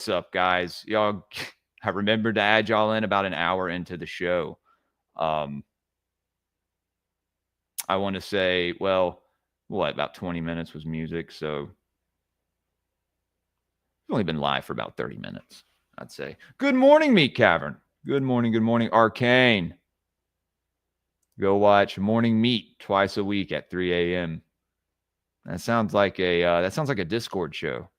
What's up, guys? Y'all, I remembered to add y'all in about an hour into the show. I want to say, well, what, about 20 minutes was music, so we've only been live for about 30 minutes, I'd say. Good morning, Meat Cavern. Good morning, Arcane. Go watch Morning Meat twice a week at 3 a.m. That sounds like a Discord show.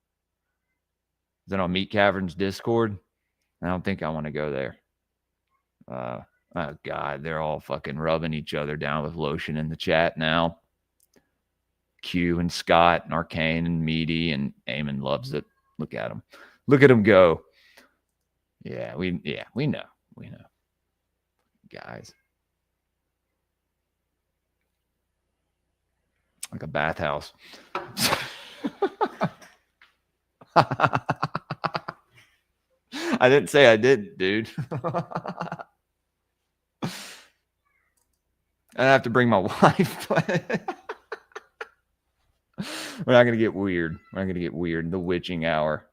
Is that on Meat Cavern's Discord? I don't think I want to go there. Oh God, they're all fucking rubbing each other down with lotion in the chat now. Q and Scott and Arcane and Meaty and Eamon loves it. Look at him. Look at him go. Yeah, we know. We know. Guys. Like a bathhouse. I didn't say I did, dude. I have to bring my wife. We're not going to get weird. We're not going to get weird. The witching hour.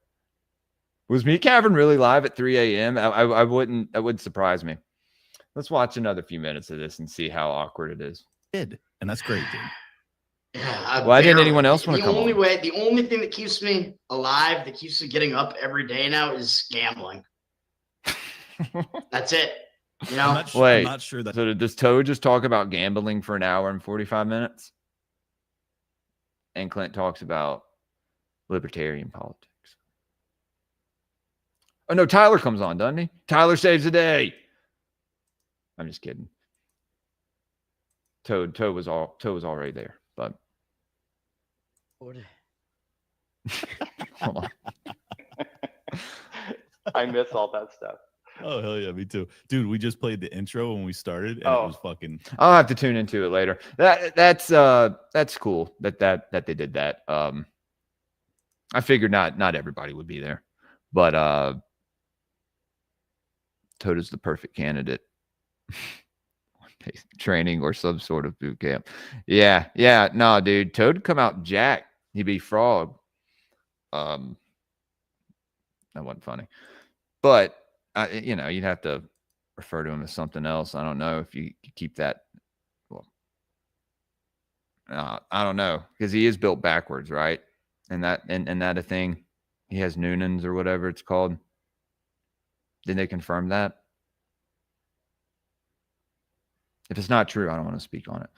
Was Meat Cavern really live at 3 a.m.? That wouldn't surprise me. Let's watch another few minutes of this and see how awkward it is. And that's great, dude. Yeah, why didn't anyone else want to come on? The only thing that keeps me alive, that keeps me getting up every day now, is gambling. That's it. You know? I'm not sure that. So does Toad just talk about gambling for an hour and 45 minutes? And Clint talks about libertarian politics. Oh no, Tyler comes on, doesn't he? Tyler saves the day. I'm just kidding. Toad was already there, but hold on. I miss all that stuff. Oh hell yeah, me too, dude. We just played the intro when we started, and it was fucking. I'll have to tune into it later. That's cool that they did that. I figured not everybody would be there, but Toad is the perfect candidate. Training or some sort of boot camp. Yeah. No, dude. Toad would come out jacked. He'd be Frog. That wasn't funny. But you'd have to refer to him as something else. I don't know if you keep that. Well, I don't know, because he is built backwards, right? And that a thing. He has Noonans or whatever it's called. Did they confirm that? If it's not true, I don't want to speak on it.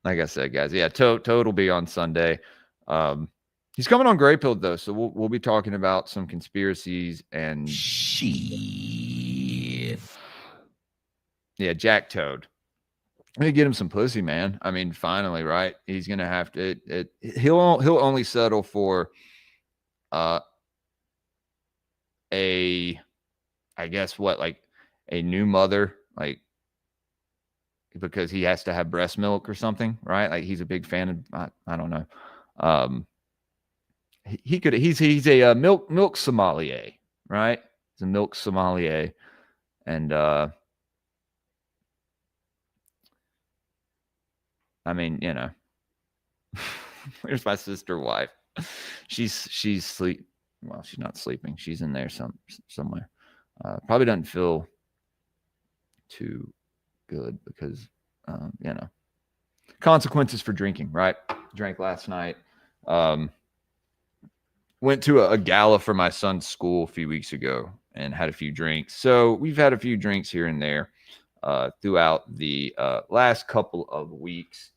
Like I said, guys, yeah, Toad will be on Sunday. He's coming on Greypilled though, so we'll be talking about some conspiracies and shit. Yeah, Jack Toad. Let me get him some pussy, man. I mean, finally, right? He's gonna have to. He'll only settle for I guess like a new mother, like, because he has to have breast milk or something, right? Like he's a big fan of, I don't know. He's a milk sommelier, right? He's a milk sommelier. And I mean, where's my sister wife? She's sleep. Well, she's not sleeping. She's in there somewhere. Probably doesn't feel too good because, consequences for drinking, right? Drank last night. Went to a gala for my son's school a few weeks ago and had a few drinks. So we've had a few drinks here and there throughout the last couple of weeks.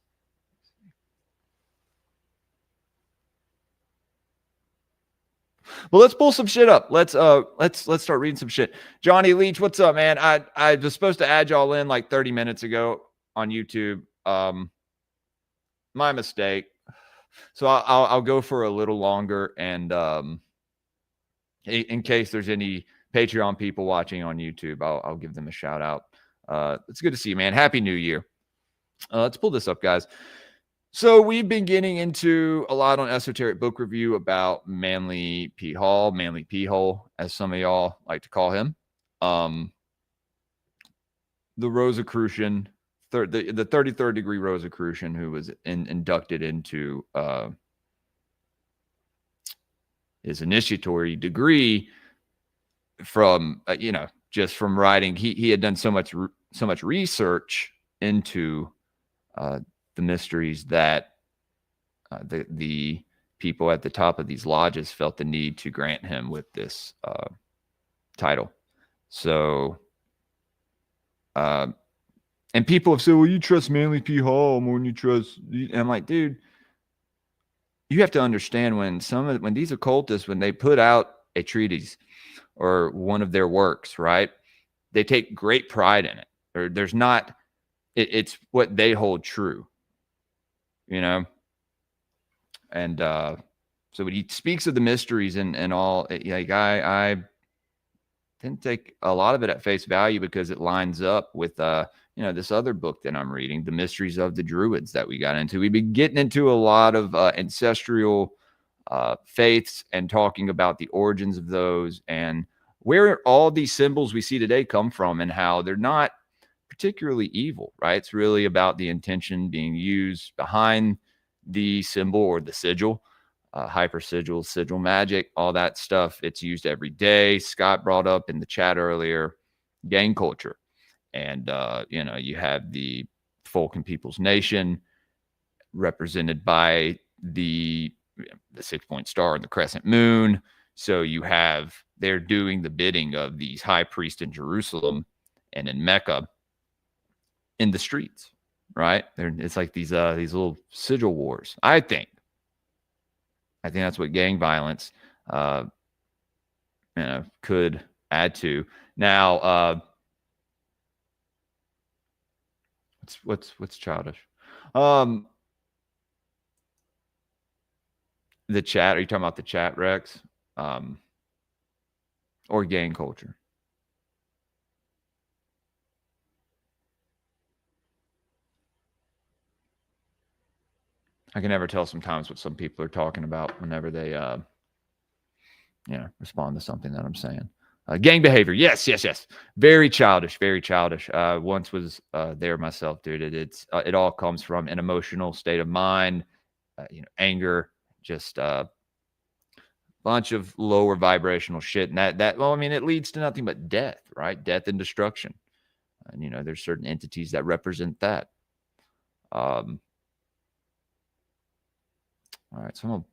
Well, let's pull some shit up. Let's start reading some shit. Johnny Leach, what's up, man? I was supposed to add y'all in like 30 minutes ago on YouTube. My mistake. So I'll go for a little longer, and in case there's any Patreon people watching on YouTube, I'll give them a shout out. It's good to see you, man. Happy New Year. Let's pull this up, guys. So we've been getting into a lot on Esoteric Book Review about Manly P. Hall, Manly P. Hole, as some of y'all like to call him. The Rosicrucian, the 33rd degree Rosicrucian, who was inducted into his initiatory degree from, just from writing. He had done so much research into the mysteries that the people at the top of these lodges felt the need to grant him with this title. So, and people have said, well, you trust Manly P. Hall more than you trust. And I'm like, dude, you have to understand when these occultists, when they put out a treatise or one of their works, right, they take great pride in it. Or there's not, it's what they hold true, And so when he speaks of the mysteries and all, like I didn't take a lot of it at face value because it lines up with this other book that I'm reading, The Mysteries of the Druids, that we got into. We've been getting into a lot of ancestral faiths and talking about the origins of those and where all these symbols we see today come from and how they're not particularly evil, right? It's really about the intention being used behind the symbol or the sigil, hyper sigil magic, all that stuff. It's used every day. Scott brought up in the chat earlier, gang culture. And, you have the folk and people's nation represented by the 6-point star and the crescent moon. So they're doing the bidding of these high priests in Jerusalem and in Mecca in the streets, right? It's like these little sigil wars. I think that's what gang violence, could add to. Now, what's childish? The chat. Are you talking about the chat, Rex? Or gang culture? I can never tell sometimes what some people are talking about whenever they, respond to something that I'm saying. Gang behavior. Yes. Very childish. Once was there myself, dude. It all comes from an emotional state of mind, anger, just a bunch of lower vibrational shit. And it leads to nothing but death, right? Death and destruction. And, there's certain entities that represent that. All right, so I'm going to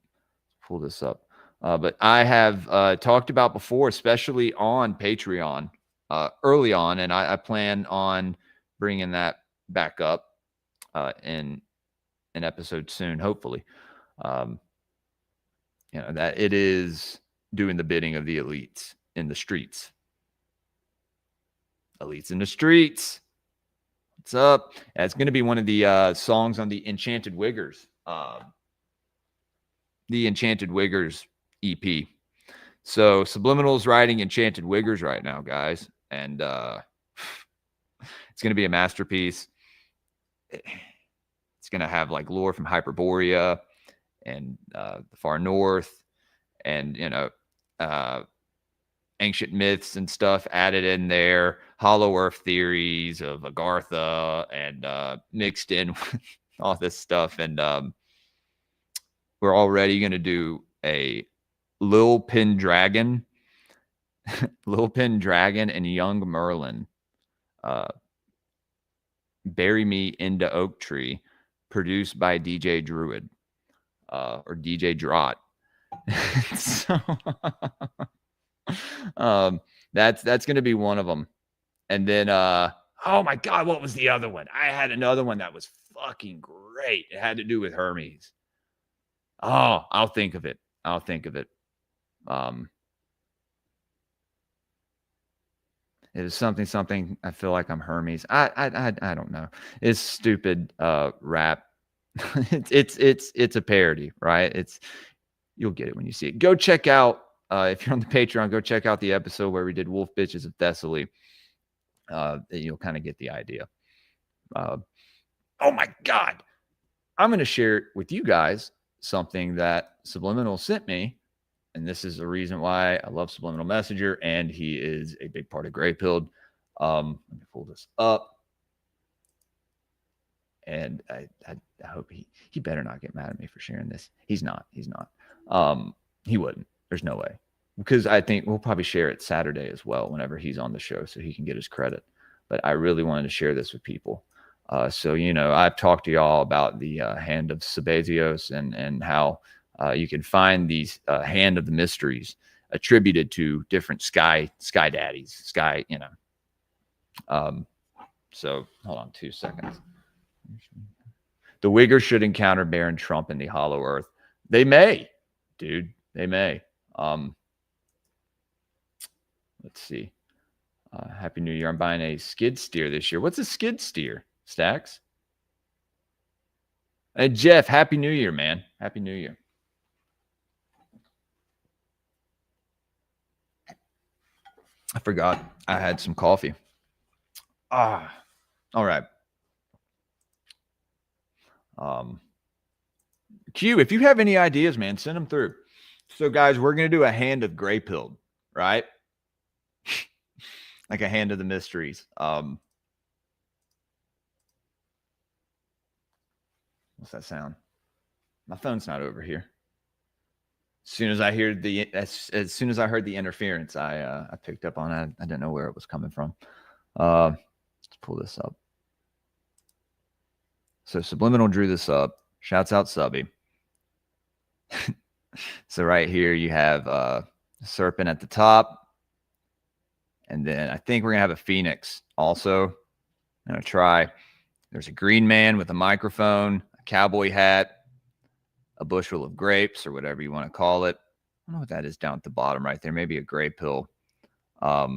pull this up. But I have talked about before, especially on Patreon early on, and I plan on bringing that back up in an episode soon, hopefully. That it is doing the bidding of the elites in the streets. Elites in the streets. What's up? It's going to be one of the songs on the Enchanted Wiggers. The Enchanted Wiggers EP. So Subliminal's writing Enchanted Wiggers right now, guys. And it's going to be a masterpiece. It's going to have like lore from Hyperborea and the far north and, ancient myths and stuff added in there. Hollow Earth theories of Agartha and mixed in with all this stuff. And we're already going to do a Lil Pendragon and Young Merlin. Bury Me into Oak Tree, produced by DJ Druid or DJ Drott. So that's going to be one of them. And then oh my God, what was the other one? I had another one that was fucking great. It had to do with Hermes. Oh, I'll think of it. It is something. I feel like I'm Hermes. I don't know. It's stupid rap. it's a parody, right? You'll get it when you see it. Go check out if you're on the Patreon. Go check out the episode where we did Wolf Bitches of Thessaly. You'll kind of get the idea. Oh my God, I'm going to share with you guys something that Subliminal sent me. And this is the reason why I love Subliminal Messenger, and he is a big part of Greypilled. Let me pull this up. And I hope he better not get mad at me for sharing this. He's not. He wouldn't. There's no way. Because I think we'll probably share it Saturday as well whenever he's on the show so he can get his credit. But I really wanted to share this with people. So, you know, I've talked to y'all about the Hand of Sabazios and how you can find these Hand of the Mysteries attributed to different sky daddies, you know. So hold on 2 seconds. The Wiggers should encounter Baron Trump in the Hollow Earth. They may, dude. They may. Let's see. Happy New Year. I'm buying a skid steer this year. What's a skid steer? Stacks? Hey, Jeff, Happy New Year, man. Happy New Year. I forgot I had some coffee. All right. Q, if you have any ideas, man, send them through. So, guys, we're going to do a Hand of Greypilled, right? Like a Hand of the Mysteries. What's that sound? My phone's not over here. As soon as I heard the interference, I picked up on it. I didn't know where it was coming from. Let's pull this up. So Subliminal drew this up. Shouts out Subby. So right here you have a serpent at the top. And then I think we're going to have a phoenix also. I'm going to try. There's a green man with a microphone, a cowboy hat, a bushel of grapes or whatever you want to call it. I don't know what that is down at the bottom right there. Maybe a gray pill, a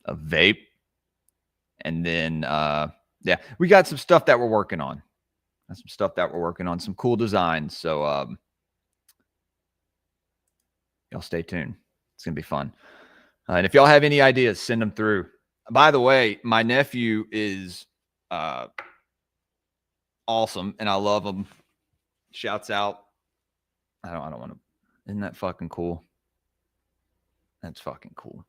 vape. And then, yeah, we got some stuff that we're working on. Some cool designs. So y'all stay tuned. It's going to be fun. And if y'all have any ideas, send them through. By the way, my nephew is awesome, and I love him. Shouts out. I don't want to. Isn't that fucking cool? That's fucking cool.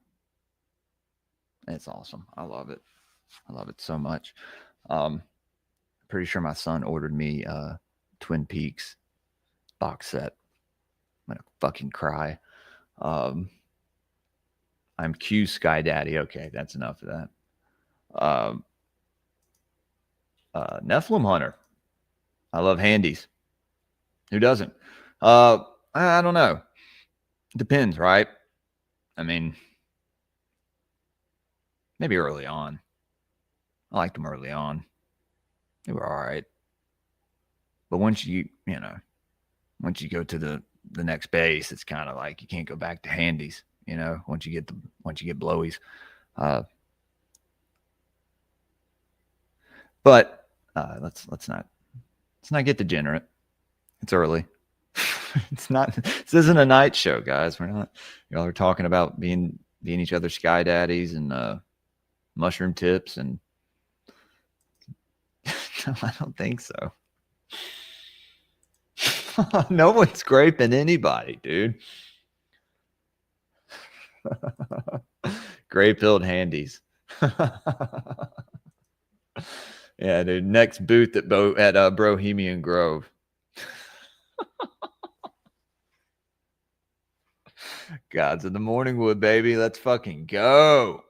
It's awesome. I love it. I love it so much. Pretty sure my son ordered me Twin Peaks box set. I'm gonna fucking cry. I'm Q Sky Daddy. Okay, that's enough of that. Nephilim Hunter. I love handies. Who doesn't? I don't know. Depends, right? I mean, maybe early on. I liked them early on. They were all right. But once you go to the next base, it's kind of like you can't go back to handies, you know, once you get blowies. But let's not get degenerate. It's early. This isn't a night show, guys. Y'all are talking about being each other's sky daddies and mushroom tips, and no, I don't think so. No one's scraping anybody, dude. Greypilled handies. Yeah, dude. Next booth at Bohemian Grove. Gods of the Morning Wood, baby. Let's fucking go.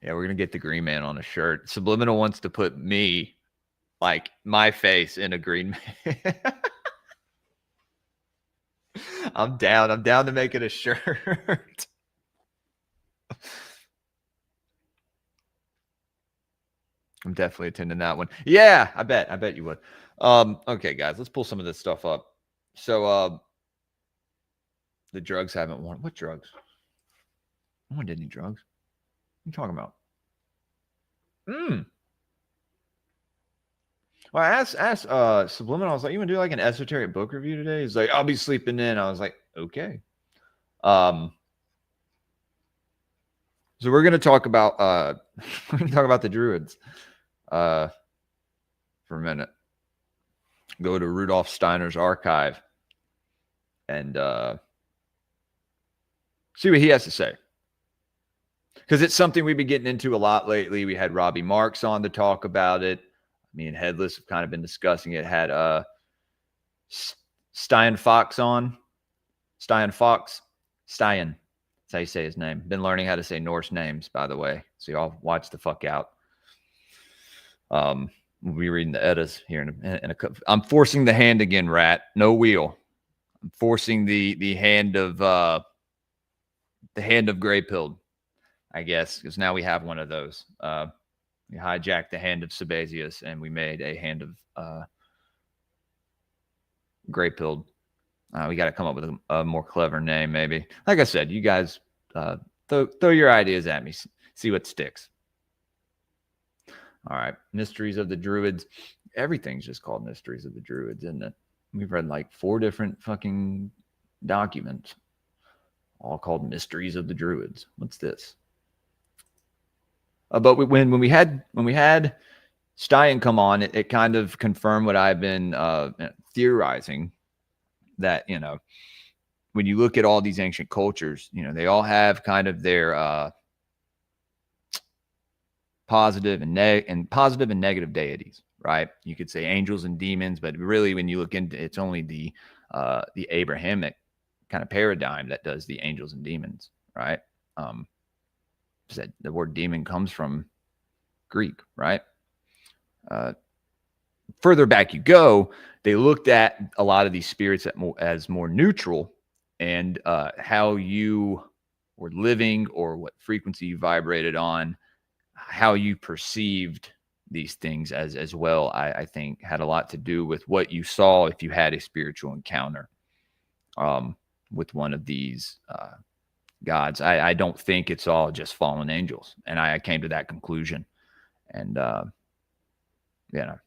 Yeah, we're gonna get the green man on a shirt. Subliminal wants to put me, like my face, in a green man. I'm down. I'm down to make it a shirt. I'm definitely attending that one. Yeah, I bet you would. Okay, guys, let's pull some of this stuff up. So the drugs haven't won. What drugs? No one did any drugs. What are you talking about? Well, I asked Subliminal, I was like, you want to do like an esoteric book review today? He's like, I'll be sleeping in. I was like, okay. So we're gonna talk about the Druids for a minute. Go to Rudolf Steiner's archive and see what he has to say. Because it's something we've been getting into a lot lately. We had Robbie Marks on to talk about it. Me and Headless have kind of been discussing it. Had Stein Fox on. Fox. Stein. That's how you say his name. Been learning how to say Norse names, by the way. So y'all watch the fuck out. We'll be reading the Eddas here in a couple. I'm forcing the hand again, Rat. No wheel. I'm forcing the hand of Greypilled, I guess, because now we have one of those. We hijacked the hand of Sabazius and we made a hand of Greypilled. We got to come up with a more clever name, maybe. Like I said, you guys throw your ideas at me. See what sticks. All right. Mysteries of the Druids. Everything's just called Mysteries of the Druids, isn't it? We've read like 4 different fucking documents, all called Mysteries of the Druids. What's this? But when we had Stein come on, it kind of confirmed what I've been theorizing, that, you know, when you look at all these ancient cultures, you know, they all have kind of their positive and negative deities, right? You could say angels and demons, but really when you look into it's only the Abrahamic kind of paradigm that does the angels and demons, right? The word demon comes from Greek, right? Further back you go, they looked at a lot of these spirits as more neutral, and how you were living or what frequency you vibrated on, how you perceived these things as well, I think had a lot to do with what you saw if you had a spiritual encounter with one of these gods. I don't think it's all just fallen angels, and I came to that conclusion. And you know,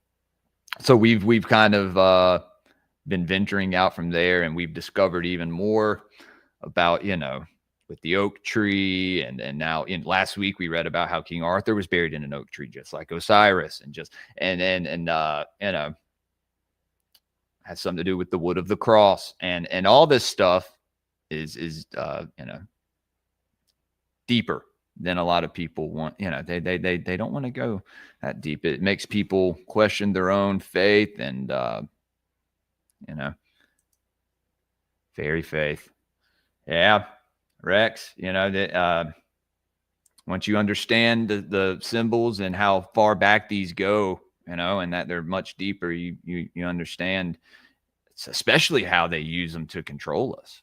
so we've kind of been venturing out from there, and we've discovered even more about, you know, with the oak tree, and now in last week we read about how King Arthur was buried in an oak tree, just like Osiris, and you know, has something to do with the wood of the cross, and all this stuff is you know, deeper than a lot of people want. You know, they don't want to go that deep. It makes people question their own faith, and you know, fairy faith. Yeah, Rex, you know, that once you understand the symbols and how far back these go, you know, and that they're much deeper, you understand, especially how they use them to control us.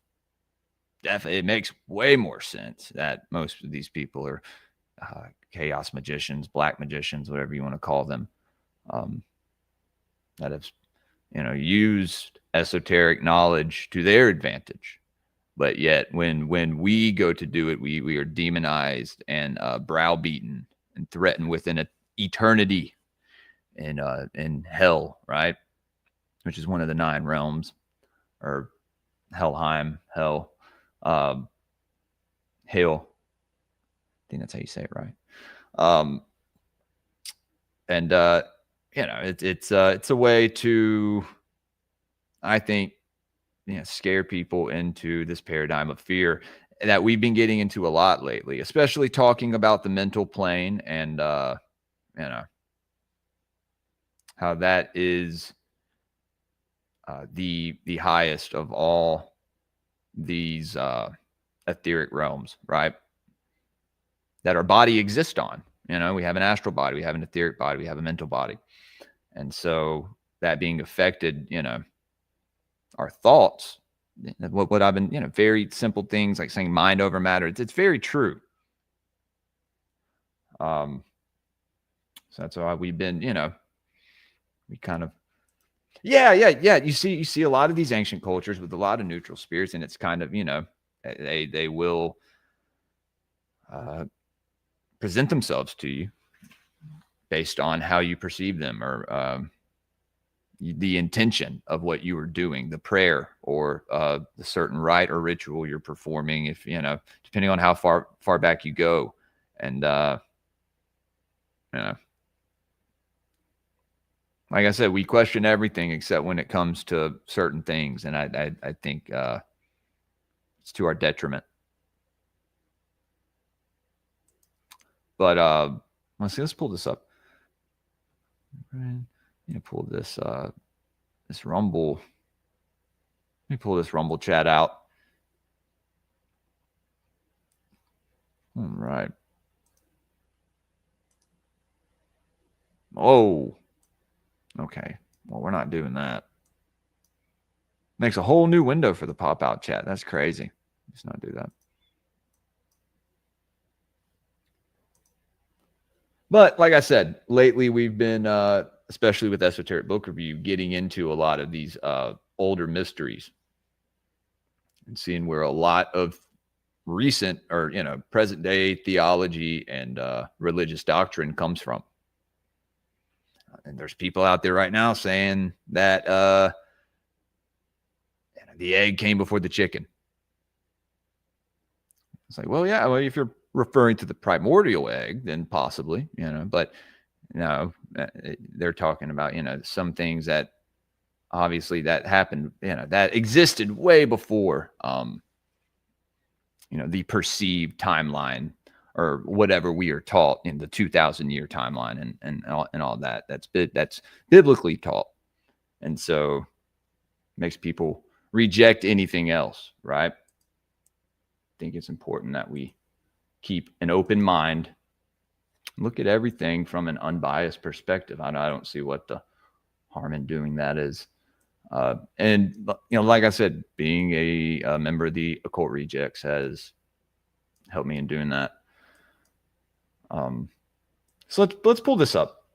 Definitely, it makes way more sense that most of these people are chaos magicians, black magicians, whatever you want to call them, that have, you know, used esoteric knowledge to their advantage. But yet when we go to do it, we are demonized and browbeaten and threatened with an eternity in hell, right? Which is one of the 9 realms, or Helheim, hell. Hell. I think that's how you say it, right? And you know, it's a way to, I think, you know, scare people into this paradigm of fear that we've been getting into a lot lately, especially talking about the mental plane, and you know, how that is the highest of all these etheric realms, right? That our body exists on. You know, we have an astral body, we have an etheric body, we have a mental body. And so that being affected, you know, our thoughts, what I've been, you know, very simple things like saying mind over matter. It's very true. So that's why we've been, you know, we kind of, yeah. You see a lot of these ancient cultures with a lot of neutral spirits, and it's kind of, you know, they will present themselves to you based on how you perceive them, or the intention of what you are doing, the prayer, or the certain rite or ritual you're performing, if, you know, depending on how far back you go. And you know, like I said, we question everything except when it comes to certain things, and I think it's to our detriment. But let's pull this up. You know, pull this Rumble. Let me pull this Rumble chat out. All right. Oh. Okay. Well, we're not doing that. Makes a whole new window for the pop-out chat. That's crazy. Let's not do that. But like I said, lately we've been, especially with Esoteric Book Review, getting into a lot of these older mysteries and seeing where a lot of recent or, present day theology and religious doctrine comes from. And there's people out there right now saying that the egg came before the chicken. It's like, well, yeah, well, if you're referring to the primordial egg, then possibly, but no, they're talking about, some things that obviously that happened, that existed way before, the perceived timeline or whatever we are taught in the 2,000-year timeline and all that. That's biblically taught. And so makes people reject anything else, right? I think it's important that we keep an open mind, look at everything from an unbiased perspective. I don't see what the harm in doing that is. And, like I said, being a member of the Occult Rejects has helped me in doing that. So let's pull this up.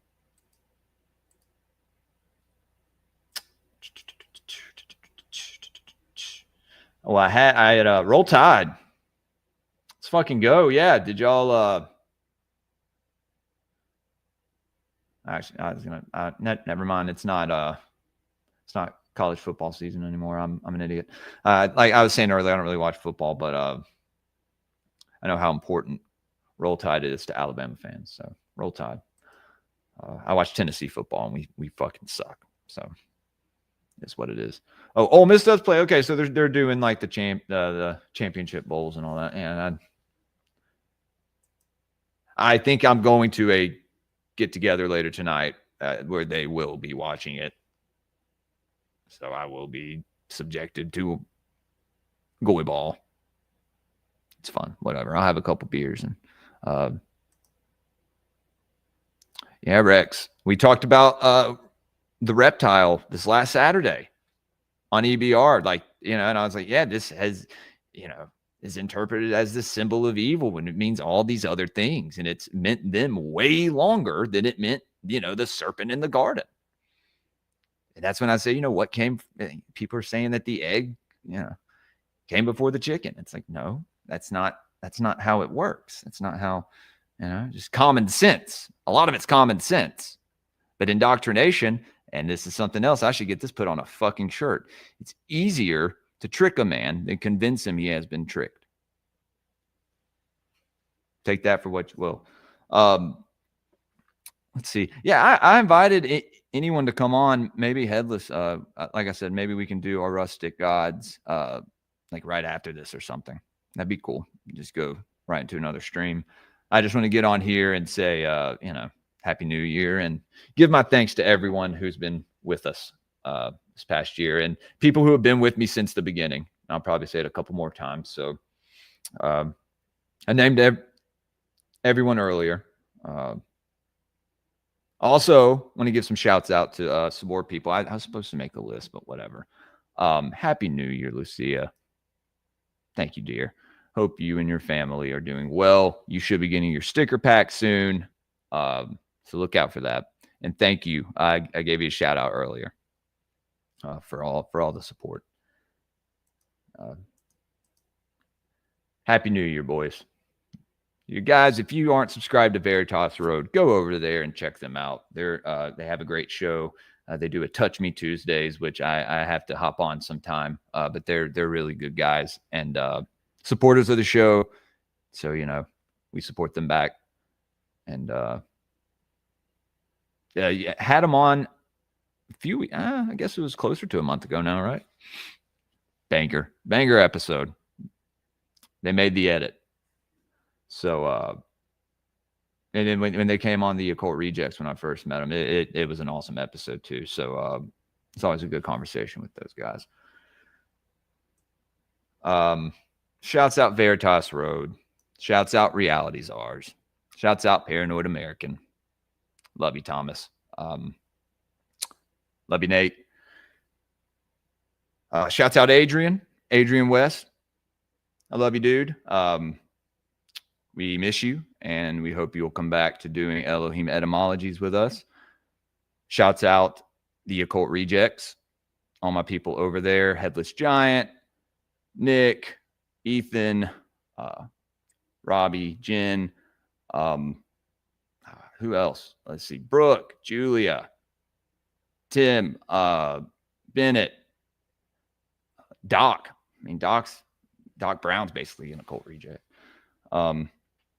Oh, I had Roll Tide. Let's fucking go. Yeah. Did y'all, actually, I was gonna, never mind. It's not college football season anymore. I'm an idiot. Like I was saying earlier, I don't really watch football, but, I know how important Roll Tide is to Alabama fans. So Roll Tide. I watch Tennessee football and we fucking suck. So it's what it is. Oh, Ole Miss does play. Okay, so they're doing like the championship bowls and all that. And I think I'm going to a get together later tonight where they will be watching it. So I will be subjected to goalie ball. It's fun. Whatever. I'll have a couple beers and yeah, Rex. We talked about the reptile this last Saturday on EBR. Like, and I was like, yeah, this has, is interpreted as the symbol of evil when it means all these other things. And it's meant them way longer than it meant, the serpent in the garden. And that's when I say, what came, people are saying that the egg, came before the chicken. It's like, no, that's not how it works. That's not how, just common sense. A lot of it's common sense, but indoctrination, and this is something else. I should get this put on a fucking shirt. It's easier to trick a man than convince him he has been tricked. Take that for what you will. Let's see. Yeah, I invited anyone to come on, maybe Headless. Like I said, maybe we can do our rustic gods like right after this or something. That'd be cool. Just go right into another stream. I just want to get on here and say, Happy New Year and give my thanks to everyone who's been with us this past year and people who have been with me since the beginning. I'll probably say it a couple more times. So I named everyone earlier. Also, want to give some shouts out to some more people. I was supposed to make the list, but whatever. Happy New Year, Lucia. Thank you, dear. Hope you and your family are doing well. You should be getting your sticker pack soon. So look out for that. And thank you. I gave you a shout out earlier for all the support. Happy New Year, boys. You guys, if you aren't subscribed to Veritas Road, go over there and check them out. They have a great show. They do a Touch Me Tuesdays, which I have to hop on sometime. But they're really good guys and supporters of the show. So, we support them back. And had them on a few weeks. I guess it was closer to a month ago now, right? Banger episode. They made the edit. So, and then when they came on the Occult Rejects, when I first met them, it was an awesome episode too. So, it's always a good conversation with those guys. Shouts out Veritas Road. Shouts out Reality Czars. Shouts out Paranoid American. Love you, Thomas. Love you, Nate. Shouts out Adrian West. I love you, dude. We miss you, and we hope you'll come back to doing Elohim etymologies with us. Shouts out the Occult Rejects, all my people over there, Headless Giant, Nick, Ethan, Robbie, Jen, who else? Let's see, Brooke, Julia, Tim, Bennett, Doc. I mean, Doc Brown's basically an Occult Reject.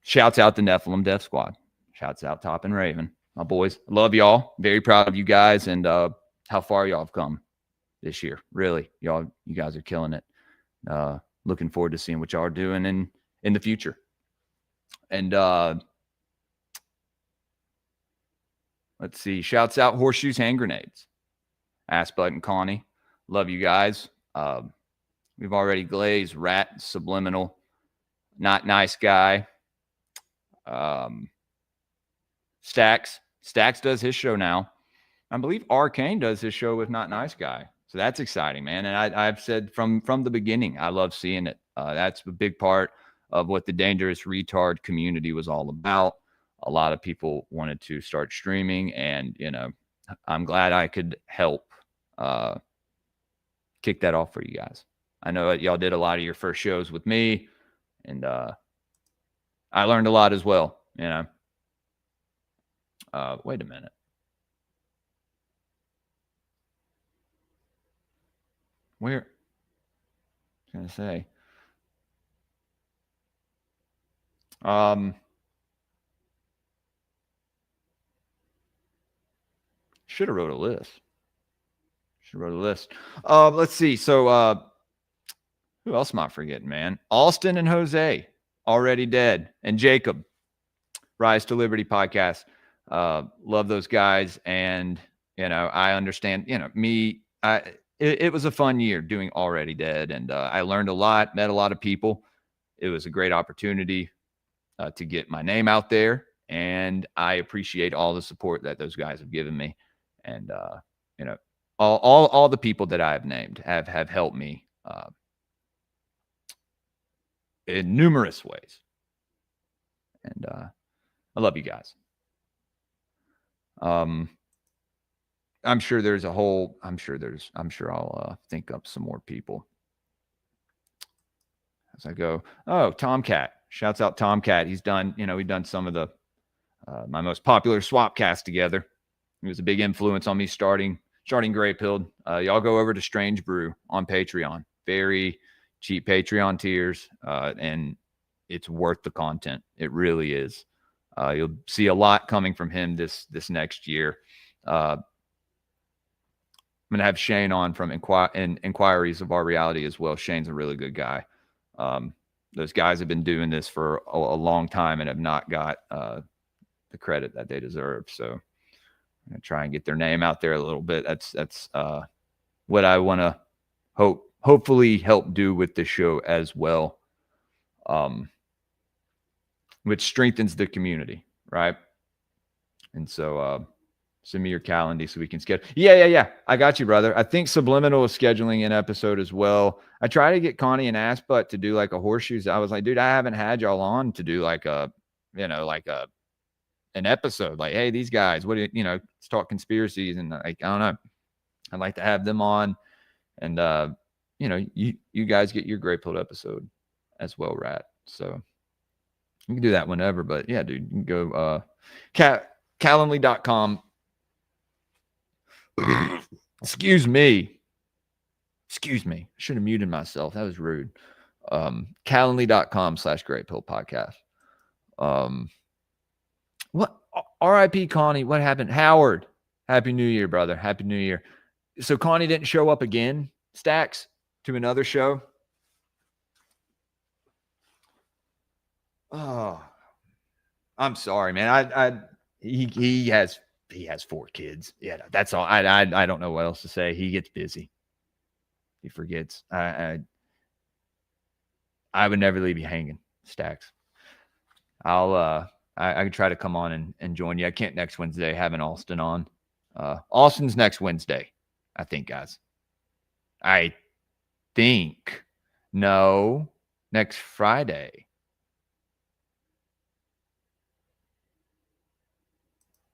Shouts out the Nephilim Death Squad. Shouts out Top and Raven. My boys, love y'all. Very proud of you guys and how far y'all have come this year. Really, you guys are killing it. Looking forward to seeing what y'all are doing in the future. And let's see. Shouts out Horseshoes Hand Grenades. Ass Button Connie. Love you guys. We've already glazed Rat, Subliminal, Not Nice Guy. Stacks does his show now. I believe Arcane does his show with Not Nice Guy. So that's exciting, man. And I've said from the beginning, I love seeing it. That's a big part of what the Dangerous Retard community was all about. A lot of people wanted to start streaming, and I'm glad I could help kick that off for you guys. I know y'all did a lot of your first shows with me, and I learned a lot as well. Wait a minute. Where? I was gonna say. Should have wrote a list. Let's see. So who else am I forgetting, man? Alston and Jose, Already Dead, and Jacob, Rise to Liberty podcast. Love those guys. And, I understand, it was a fun year doing Already Dead. And I learned a lot, met a lot of people. It was a great opportunity to get my name out there. And I appreciate all the support that those guys have given me. And, all the people that I have named have helped me in numerous ways. And I love you guys. I'm sure I'll think up some more people as I go. Oh, Tomcat. Shouts out Tomcat. He's done, we've done some of the my most popular swap cast together. He was a big influence on me starting Greypilled. Y'all go over to Strange Brew on Patreon. Very cheap Patreon tiers, and it's worth the content. It really is. You'll see a lot coming from him this next year. I'm going to have Shane on from Inquiries of Our Reality as well. Shane's a really good guy. Those guys have been doing this for a long time and have not got the credit that they deserve. So I'm going to try and get their name out there a little bit. That's what I want to hopefully help do with the show as well, which strengthens the community, right? And so send me your calendar so we can schedule. Yeah. I got you, brother. I think Subliminal is scheduling an episode as well. I try to get Connie and Assbutt to do like a horseshoes. I was like, dude, I haven't had y'all on to do like an episode. Like, hey, these guys, what do let's talk conspiracies. And like, I don't know. I'd like to have them on. And you guys get your Greypilled episode as well, Rat. So you can do that whenever. But yeah, dude, you can go Calendly.com. Excuse me. I should have muted myself. That was rude. Calendly.com/Greypilled podcast. What? R.I.P. Connie. What happened? Howard. Happy New Year, brother. Happy New Year. So Connie didn't show up again, Stacks, to another show. Oh, I'm sorry, man. He has 4 kids. Yeah, that's all. I don't know what else to say. He gets busy. He forgets. I would never leave you hanging, Stacks. I can try to come on and join you. I can't next Wednesday, having Austin on. Austin's next Wednesday, I think, guys. I think. No, next Friday.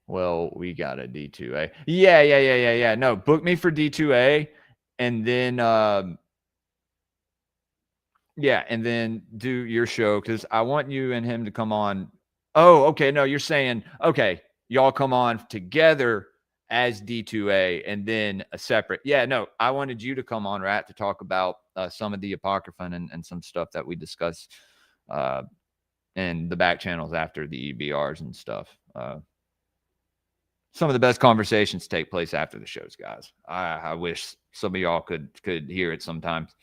Well, we got a D2A. Yeah. No, book me for D2A, and then and then do your show, because I want you and him to come on. Oh, okay. No, you're saying, okay, y'all come on together as D2A and then a separate. Yeah, no, I wanted you to come on, Rat, to talk about some of the Apocrypha and some stuff that we discussed in the back channels after the EBRs and stuff. Some of the best conversations take place after the shows, guys. I wish some of y'all could hear it sometimes.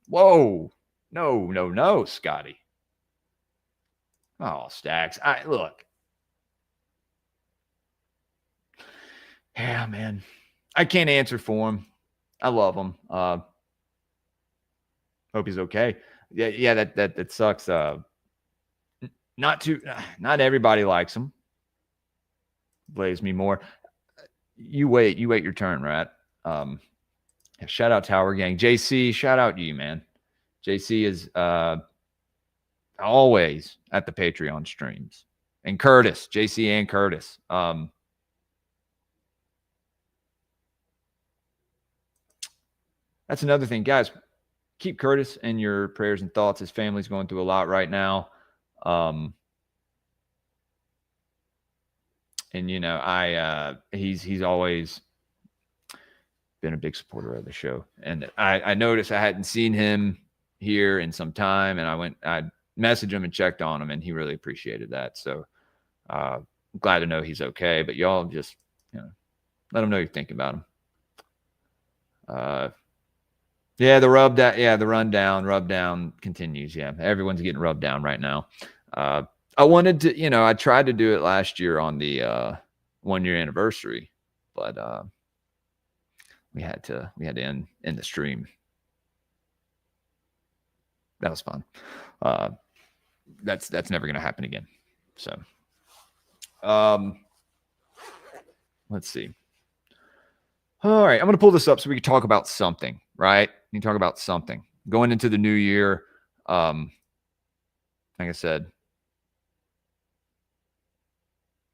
Whoa. No, Scotty. Oh, Stacks. Look. Yeah, man. I can't answer for him. I love him. Hope he's okay. Yeah, that sucks. Not everybody likes him. Blaze me more. You wait your turn, right? Shout out Tower Gang. JC, shout out to you, man. JC is always at the Patreon streams. And Curtis, JC and Curtis. That's another thing, guys. Keep Curtis in your prayers and thoughts. His family's going through a lot right now. And you know, he's always been a big supporter of the show. And I noticed I hadn't seen him here in some time, and I messaged him and checked on him, and he really appreciated that. So glad to know he's okay. But y'all just, let him know you're thinking about him. The rub down continues. Yeah, everyone's getting rubbed down right now. I wanted to, I tried to do it last year on the 1 year anniversary, but we had to end the stream. That was fun. That's never going to happen again. So, let's see. All right, I'm going to pull this up so we can talk about something, right? We can talk about something going into the new year. Like I said,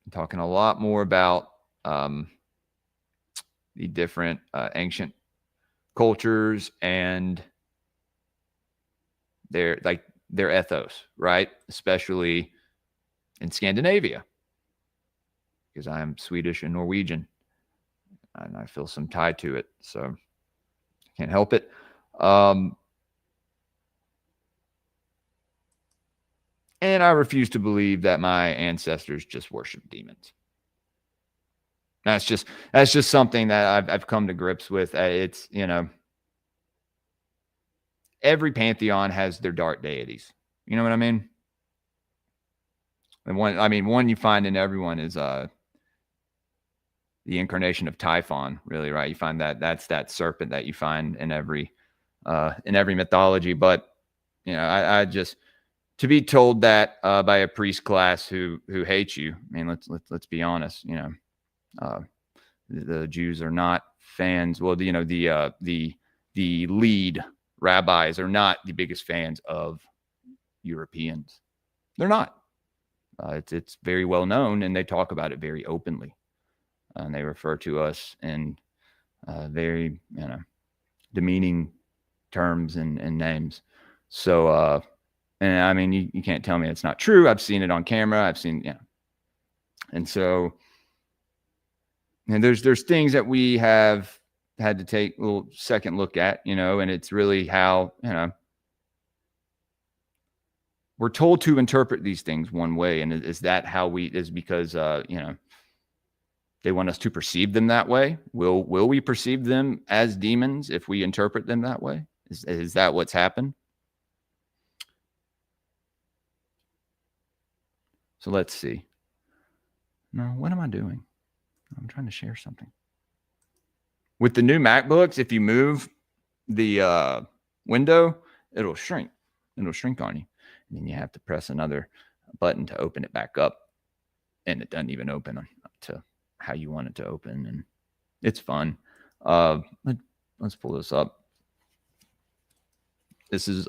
I'm talking a lot more about the different ancient cultures and their ethos, right? Especially in Scandinavia, because I'm Swedish and Norwegian, and I feel some tie to it, so can't help it. And I refuse to believe that my ancestors just worship demons. That's just something that I've come to grips with. It's, every pantheon has their dark deities. You know what I mean? And one you find in everyone is the incarnation of Typhon, really, right? You find that's that serpent that you find in every mythology. But I just, to be told that by a priest class who hates you. I mean, let's be honest. The Jews are not fans. Well, the lead rabbis are not the biggest fans of Europeans. They're not. It's very well known, and they talk about it very openly. And they refer to us in very demeaning terms and names. So, and I mean, you can't tell me it's not true. I've seen it on camera. I've seen, and so, and there's things that we have had to take a little second look at, and it's really how, we're told to interpret these things one way. And is that how is because, they want us to perceive them that way? Will we perceive them as demons if we interpret them that way? Is that what's happened? So let's see. No, what am I doing? I'm trying to share something. With the new MacBooks, if you move the window, it'll shrink. It'll shrink on you. And then you have to press another button to open it back up, and it doesn't even open to how you want it to open, and it's fun. Let's pull this up. This is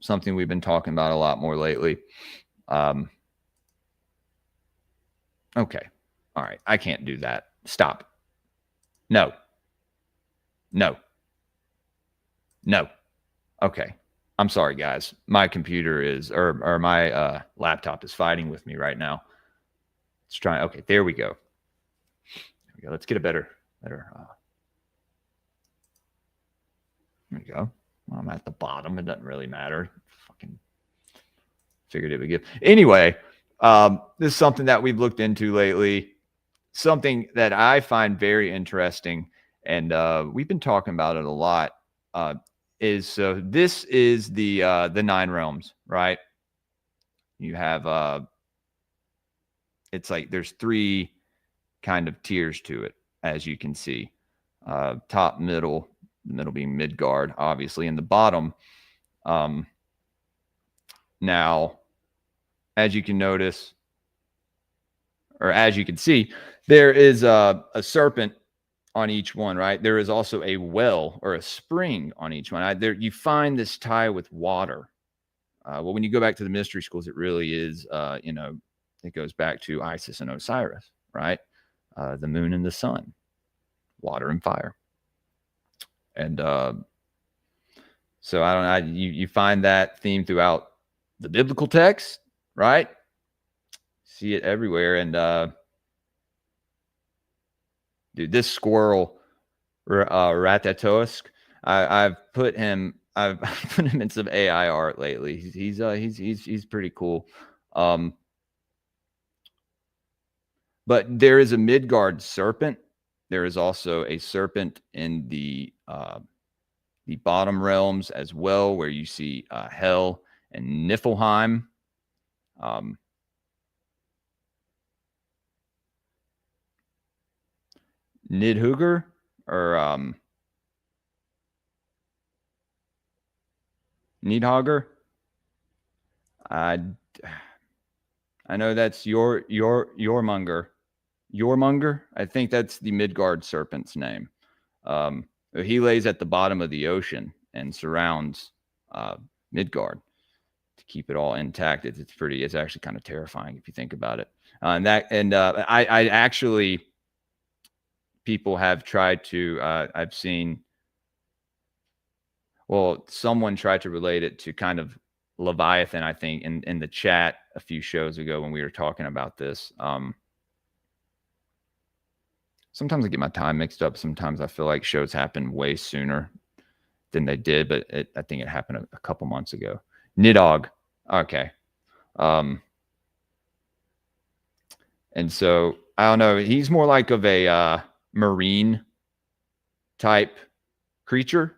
something we've been talking about a lot more lately. Okay. All right. I can't do that. Stop. No. Okay. I'm sorry, guys. My computer is, or my laptop is fighting with me right now. Let's try. Okay. There we go. There we go. Let's get a better. There we go. Well, I'm at the bottom. It doesn't really matter. Fucking figured it would give. Anyway, this is something that we've looked into lately. Something that I find very interesting, and we've been talking about it a lot. This is the 9 realms, right? You have it's like there's 3 kind of tiers to it, as you can see. Top, middle, the middle being Midgard, obviously, and the bottom. Now, as you can notice, or as you can see, there is a serpent on each one, right? There is also a well or a spring on each one. There you find this tie with water. Well, when you go back to the mystery schools, it really is, it goes back to Isis and Osiris, right? The moon and the sun, water and fire. And so I don't know, you find that theme throughout the biblical text, right? See it everywhere. And dude, this squirrel, Ratatosk, I've put him in some AI art lately. He's pretty cool. But there is a Midgard serpent. There is also a serpent in the bottom realms as well, where you see Hel and Niflheim. Nidhugger or Nidhogger. I know that's Jormungr. Jormungr. I think that's the Midgard serpent's name. He lays at the bottom of the ocean and surrounds Midgard to keep it all intact. It's actually kind of terrifying if you think about it. I actually, people have tried to, I've seen, well, someone tried to relate it to kind of Leviathan, I think, in the chat a few shows ago when we were talking about this. Sometimes I get my time mixed up. Sometimes I feel like shows happen way sooner than they did, but I think it happened a couple months ago. Nidhogg. Okay. And so, I don't know. He's more like of a marine type creature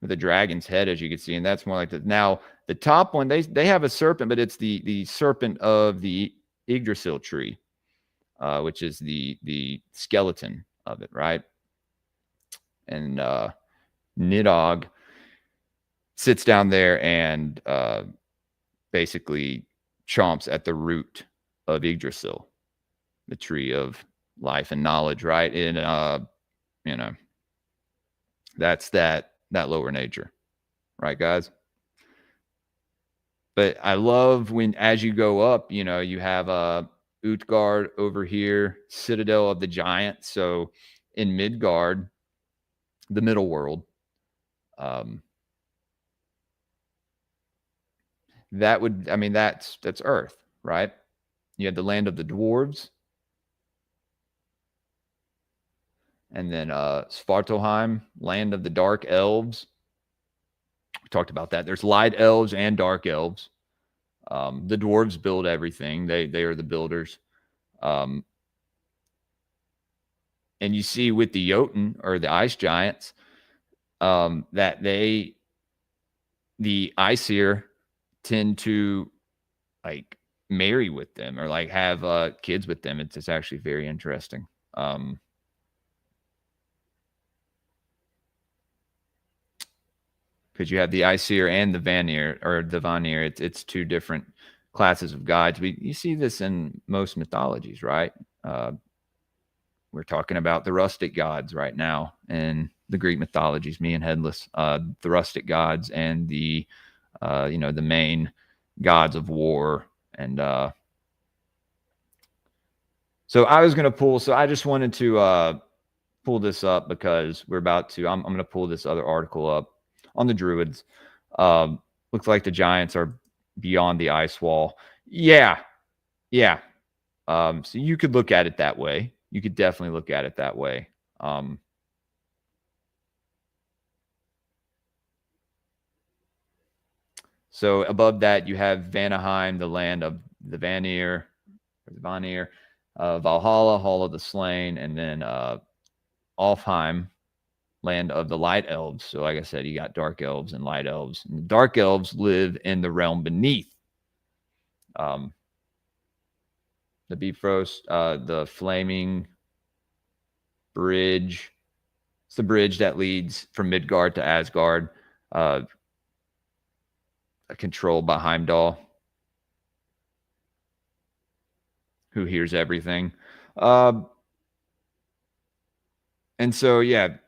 with a dragon's head, as you can see. And that's more like the, now the top one, they have a serpent, but it's the serpent of the Yggdrasil tree. Which is the skeleton of it, right? And Nidhogg sits down there and basically chomps at the root of Yggdrasil, the tree of life and knowledge, right? And that's that lower nature, right, guys? But I love when, as you go up, you have Utgard over here, Citadel of the Giants. So in Midgard, the middle world, that's Earth, right? You had the land of the dwarves, and then Svartalheim, land of the dark elves. We talked about that. There's light elves and dark elves. The dwarves build everything. They are the builders. And you see with the Jotun, or the ice giants, that the Aesir tend to like marry with them, or like have kids with them. It's actually very interesting. because you have the Aesir and the Vanir, or the Vanir. It's two different classes of gods. You see this in most mythologies, right? We're talking about the rustic gods right now in the Greek mythologies, me and Headless, the rustic gods and the, the main gods of war. And so I was going to pull, so I just wanted to pull this up because we're about to, I'm going to pull this other article up on the Druids. Looks like the giants are beyond the ice wall. Yeah. So you could look at it that way. You could definitely look at it that way. So above that, you have Vanaheim, the land of the Vanir, or the Vanir, Valhalla, Hall of the Slain, and then Alfheim, land of the Light Elves. So like I said, you got Dark Elves and Light Elves. And the Dark Elves live in the realm beneath. The Bifrost, the Flaming Bridge. It's the bridge that leads from Midgard to Asgard, controlled by Heimdall, who hears everything. And so, yeah,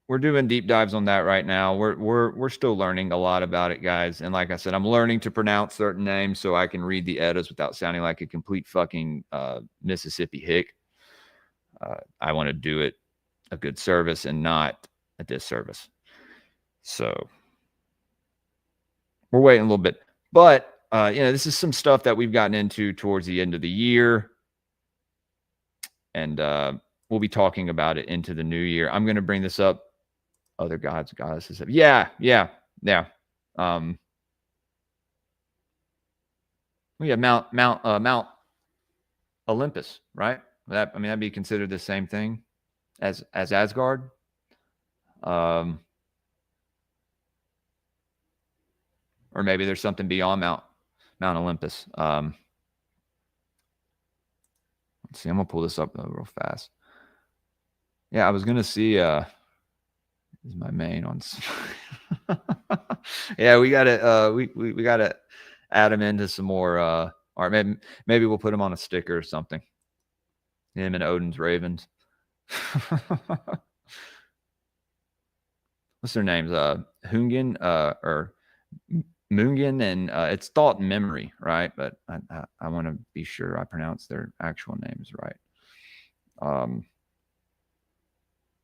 we're doing deep dives on that right now. We're still learning a lot about it, guys. And like I said, I'm learning to pronounce certain names so I can read the Eddas without sounding like a complete fucking Mississippi hick. I want to do it a good service and not a disservice. So we're waiting a little bit. But, this is some stuff that we've gotten into towards the end of the year. And we'll be talking about it into the new year. I'm going to bring this up. Other gods, goddesses. Yeah. We have Mount Olympus, right? That'd be considered the same thing as Asgard. Or maybe there's something beyond Mount Olympus. Let's see. I'm gonna pull this up real fast. Yeah, I was gonna see. Is my main on? Yeah, we gotta we gotta add him into some more art. Maybe we'll put him on a sticker or something. Him and Odin's Ravens. What's their names? Hungin or Mungen, and it's thought memory, right? But I want to be sure I pronounce their actual names right.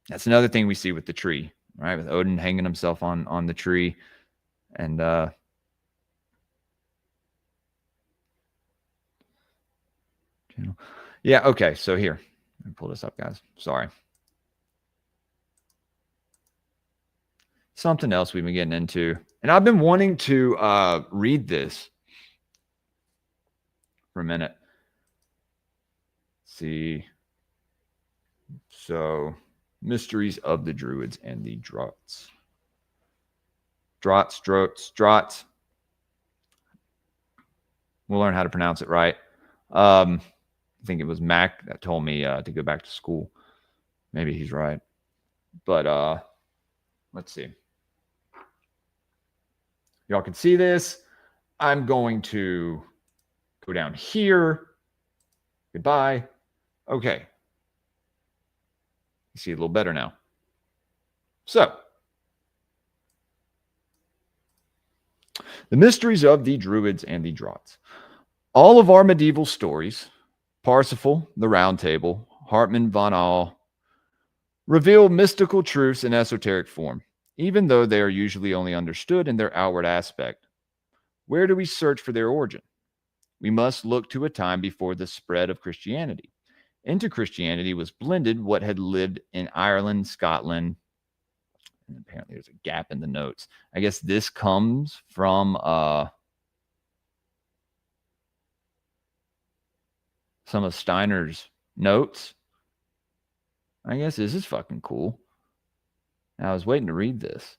That's another thing we see with the tree, right? With Odin hanging himself on the tree, and yeah. Okay, so here, let me pull this up, guys. Sorry. Something else we've been getting into, and I've been wanting to read this for a minute. Let's see. So, Mysteries of the Druids and the Drottes. Drottes. We'll learn how to pronounce it right. I think it was Mac that told me to go back to school. Maybe he's right. But let's see. Y'all can see this. I'm going to go down here. Goodbye. Okay. You see a little better now. So, the mysteries of the Druids and the Drottes. All of our medieval stories, Parsifal, the Round Table, Hartmann von All, reveal mystical truths in esoteric form, even though they are usually only understood in their outward aspect. Where do we search for their origin? We must look to a time before the spread of Christianity. Into Christianity was blended what had lived in Ireland, Scotland, and apparently there's a gap in the notes. I guess this comes from some of Steiner's notes. I guess this is fucking cool. I was waiting to read this.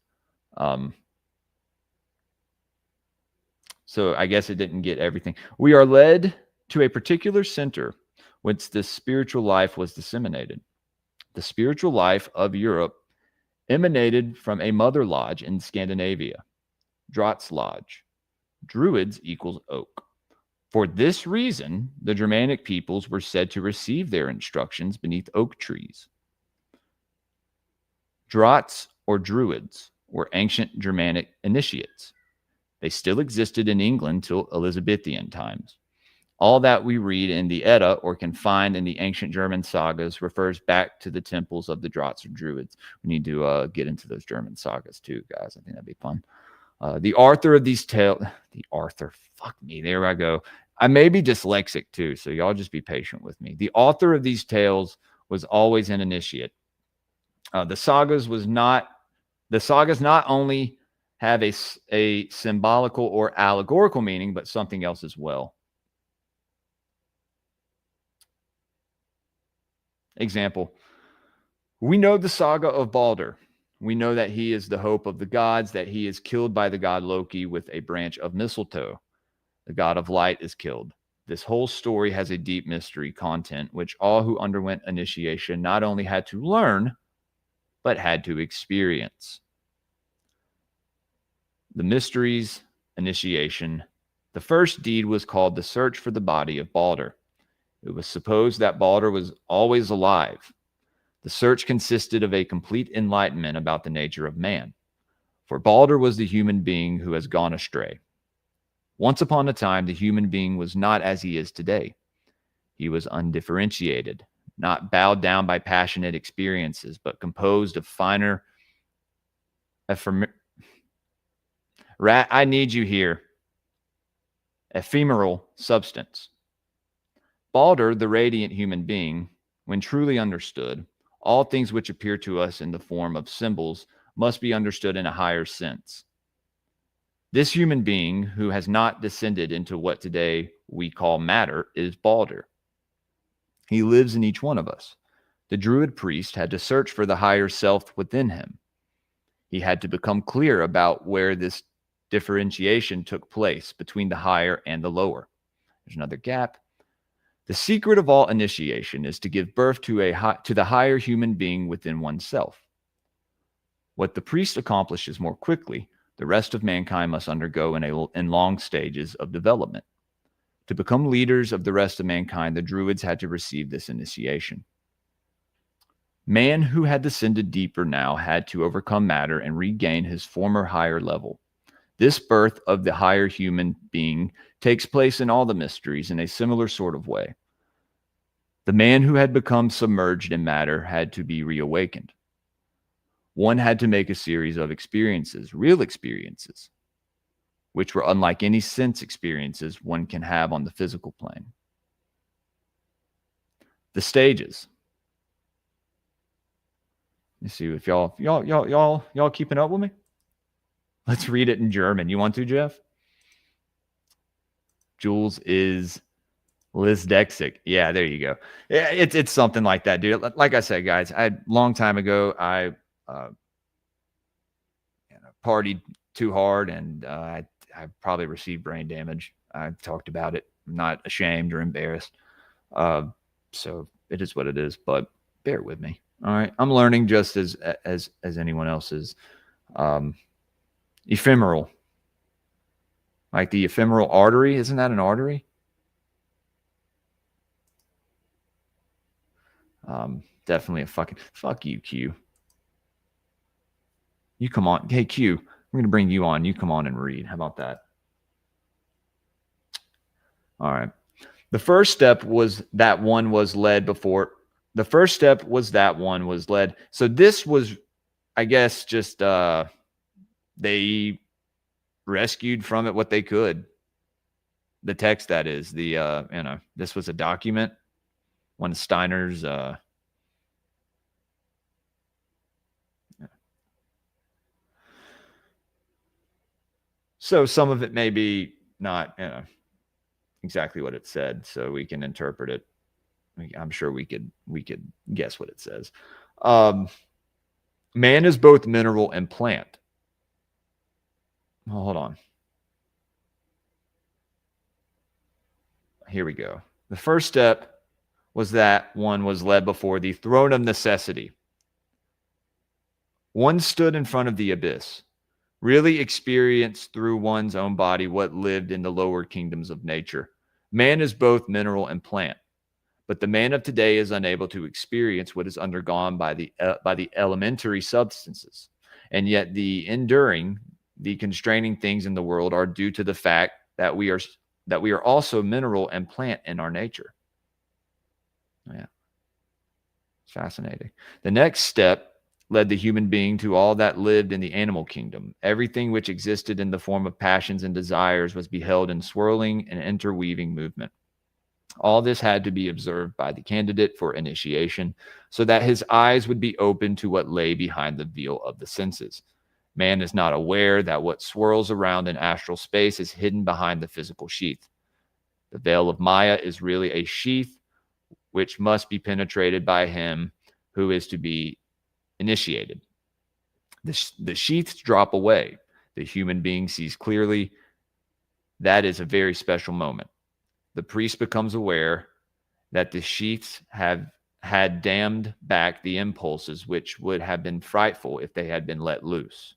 So I guess it didn't get everything. We are led to a particular center whence this spiritual life was disseminated. The spiritual life of Europe emanated from a mother lodge in Scandinavia, Drottes lodge. Druids equals oak. For this reason, the Germanic peoples were said to receive their instructions beneath oak trees. Drottes, or Druids, were ancient Germanic initiates. They still existed in England till Elizabethan times. All that we read in the Edda or can find in the ancient German sagas refers back to the temples of the Drottes or Druids. We need to get into those German sagas too, guys. I think that'd be fun. The author of these tales, there I go. I may be dyslexic too, so y'all just be patient with me. The author of these tales was always an initiate. The sagas not only have a symbolical or allegorical meaning, but something else as well. Example, we know the saga of Balder. We know that he is the hope of the gods, that he is killed by the god Loki with a branch of mistletoe. The god of light is killed. This whole story has a deep mystery content, which all who underwent initiation not only had to learn, but had to experience. The mysteries, initiation. The first deed was called the search for the body of Balder. It was supposed that Balder was always alive. The search consisted of a complete enlightenment about the nature of man. For Balder was the human being who has gone astray. Once upon a time, the human being was not as he is today. He was undifferentiated, not bowed down by passionate experiences, but composed of finer I need you here. Ephemeral substance. Balder, the radiant human being, when truly understood, all things which appear to us in the form of symbols must be understood in a higher sense. This human being, who has not descended into what today we call matter, is Balder. He lives in each one of us. The Druid priest had to search for the higher self within him. He had to become clear about where this differentiation took place between the higher and the lower. There's another gap. The secret of all initiation is to give birth to the higher human being within oneself. What the priest accomplishes more quickly, the rest of mankind must undergo in long stages of development. To become leaders of the rest of mankind, the Druids had to receive this initiation. Man who had descended deeper now had to overcome matter and regain his former higher level. This birth of the higher human being takes place in all the mysteries in a similar sort of way. The man who had become submerged in matter had to be reawakened. One had to make a series of experiences, real experiences, which were unlike any sense experiences one can have on the physical plane. The stages. Let's see if y'all keeping up with me. Let's read it in German. You want to, Jeff? Jules is Lizdexic. Yeah, there you go. Yeah, it's something like that, dude. Like I said, guys, long time ago, I partied too hard, and I probably received brain damage. I talked about it. I'm not ashamed or embarrassed. So it is what it is. But bear with me. All right, I'm learning just as anyone else is. Ephemeral, like the ephemeral artery. Isn't that an artery? Definitely a fuck you, Q. You come on. Hey, Q, we're going to bring you on. You come on and read. How about that? All right. The first step was that one was led before. The first step was that one was led. So this was, I guess, just they rescued from it what they could. The text, that is, this was a document. One of Steiner's so some of it may be not, exactly what it said, so we can interpret it. I'm sure we could guess what it says. Man is both mineral and plant. Hold on. Here we go. The first step was that one was led before the throne of necessity. One stood in front of the abyss, really experienced through one's own body what lived in the lower kingdoms of nature. Man is both mineral and plant, but the man of today is unable to experience what is undergone by the elementary substances. And yet the constraining things in the world are due to the fact that we are also mineral and plant in our nature. Yeah. It's fascinating. The next step led the human being to all that lived in the animal kingdom. Everything which existed in the form of passions and desires was beheld in swirling and interweaving movement. All this had to be observed by the candidate for initiation, so that his eyes would be open to what lay behind the veil of the senses. Man is not aware that what swirls around in astral space is hidden behind the physical sheath. The veil of Maya is really a sheath which must be penetrated by him who is to be initiated. The sheaths drop away. The human being sees clearly. That is a very special moment. The priest becomes aware that the sheaths have had dammed back the impulses which would have been frightful if they had been let loose.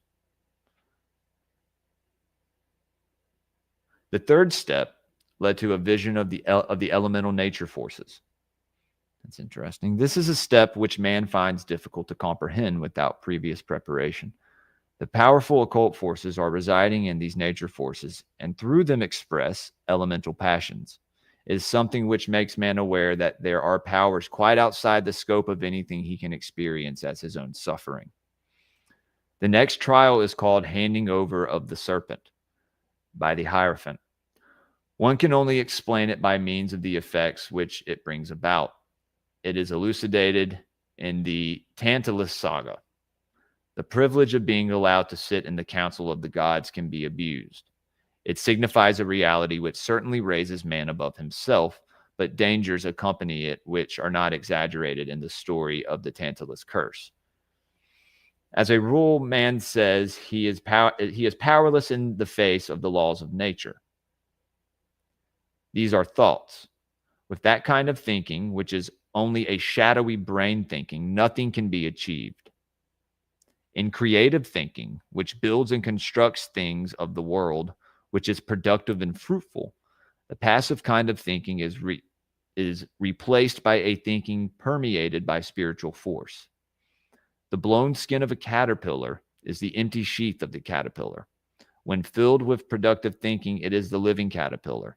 The third step led to a vision of the elemental nature forces. That's interesting. This is a step which man finds difficult to comprehend without previous preparation. The powerful occult forces are residing in these nature forces, and through them express elemental passions. It is something which makes man aware that there are powers quite outside the scope of anything he can experience as his own suffering. The next trial is called handing over of the serpent by the Hierophant. One can only explain it by means of the effects which it brings about. It is elucidated in the Tantalus saga. The privilege of being allowed to sit in the council of the gods can be abused. It signifies a reality which certainly raises man above himself, but dangers accompany it which are not exaggerated in the story of the Tantalus curse. As a rule, man says he is powerless in the face of the laws of nature. These are thoughts. With that kind of thinking, which is only a shadowy brain thinking, nothing can be achieved. In creative thinking, which builds and constructs things of the world, which is productive and fruitful, the passive kind of thinking is replaced by a thinking permeated by spiritual force. The blown skin of a caterpillar is the empty sheath of the caterpillar. When filled with productive thinking, it is the living caterpillar.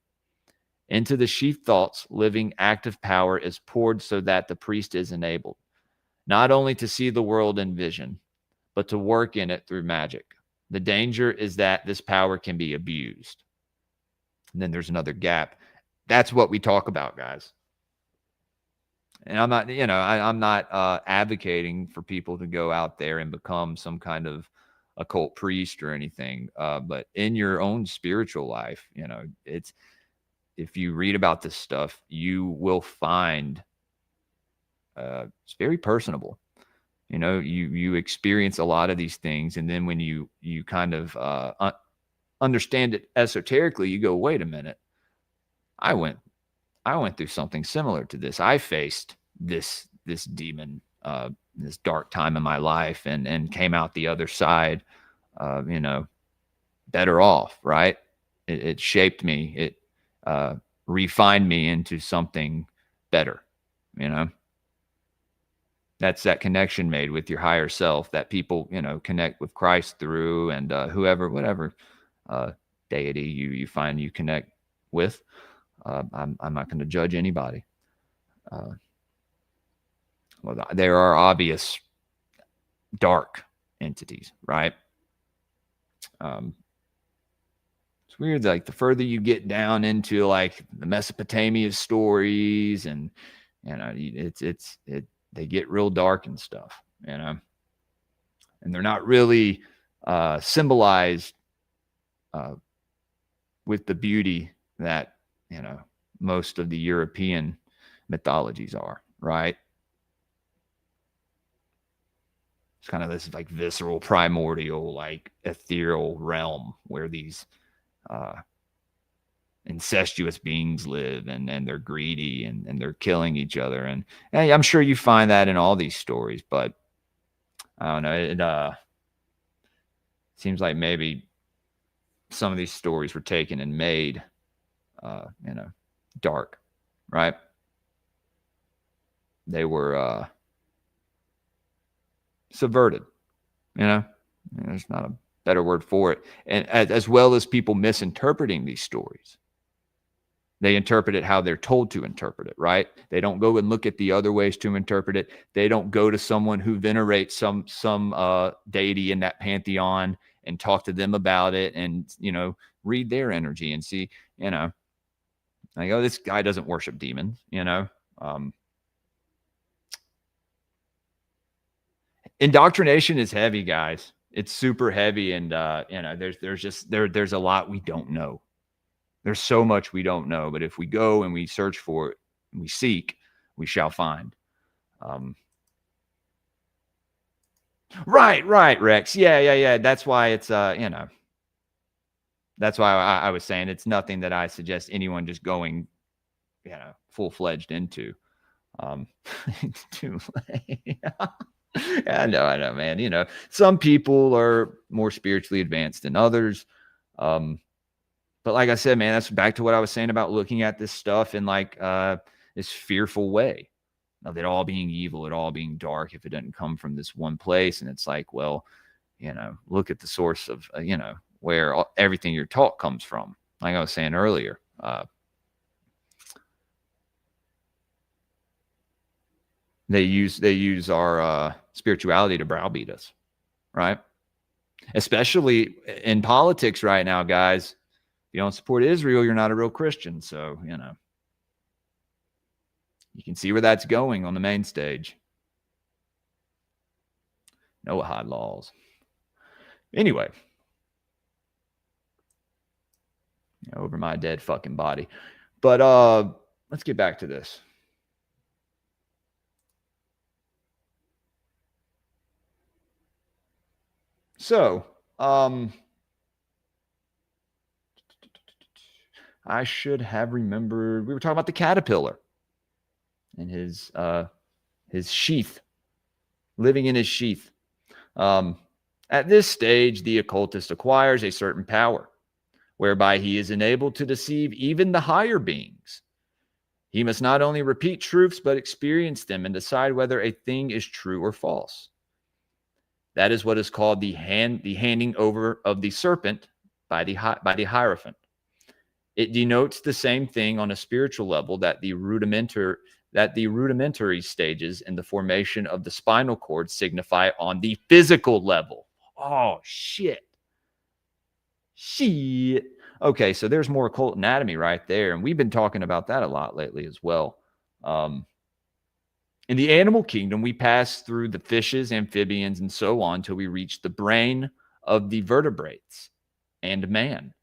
Into the sheath thoughts, living active power is poured so that the priest is enabled, not only to see the world in vision, but to work in it through magic. The danger is that this power can be abused. And then there's another gap. That's what we talk about, guys. And I'm not, I'm not advocating for people to go out there and become some kind of occult priest or anything. But in your own spiritual life, if you read about this stuff, you will find it's very personable. You experience a lot of these things, and then when you kind of understand it esoterically, you go, wait a minute, I went through something similar to this. I faced this demon, this dark time in my life, and came out the other side, better off, right? It shaped me. It refined me into something better, That's that connection made with your higher self that people, connect with Christ through, and whatever deity you find you connect with. I'm not going to judge anybody. Well, there are obvious dark entities, right? It's weird, like the further you get down into like the Mesopotamia stories, and they get real dark and stuff, and they're not really symbolized with the beauty that most of the European mythologies are, right? It's kind of this like visceral, primordial, like ethereal realm where these incestuous beings live, and they're greedy, and they're killing each other. And I'm sure you find that in all these stories, but I don't know. It seems like maybe some of these stories were taken and made, dark, right? They were subverted, There's not a better word for it. And as well as people misinterpreting these stories. They interpret it how they're told to interpret it, right? They don't go and look at the other ways to interpret it. They don't go to someone who venerates some deity in that pantheon and talk to them about it and, read their energy and see, like, oh, this guy doesn't worship demons, Indoctrination is heavy, guys. It's super heavy. And, there's a lot we don't know. There's so much we don't know, but if we go and we search for it and we seek, we shall find. Right, Rex. Yeah. That's why it's, that's why I was saying it's nothing that I suggest anyone just going, full-fledged into. It's too late. I know, man. Some people are more spiritually advanced than others. But like I said, man, that's back to what I was saying about looking at this stuff in like this fearful way of it all being evil, it all being dark if it doesn't come from this one place. And it's like, well, look at the source of, where everything you're taught comes from. Like I was saying earlier, they use our spirituality to browbeat us, right? Especially in politics right now, guys. If you don't support Israel, you're not a real Christian. So, you can see where that's going on the main stage. Noahide laws. Anyway, over my dead fucking body. But let's get back to this. So, I should have remembered we were talking about the caterpillar and his sheath, living in his sheath. At this stage, the occultist acquires a certain power, whereby he is enabled to deceive even the higher beings. He must not only repeat truths, but experience them and decide whether a thing is true or false. That is what is called the handing over of the serpent by the Hierophant. It denotes the same thing on a spiritual level that the rudimentary stages in the formation of the spinal cord signify on the physical level. Oh, shit. Okay, so there's more occult anatomy right there, and we've been talking about that a lot lately as well. In the animal kingdom, we pass through the fishes, amphibians, and so on till we reach the brain of the vertebrates and man.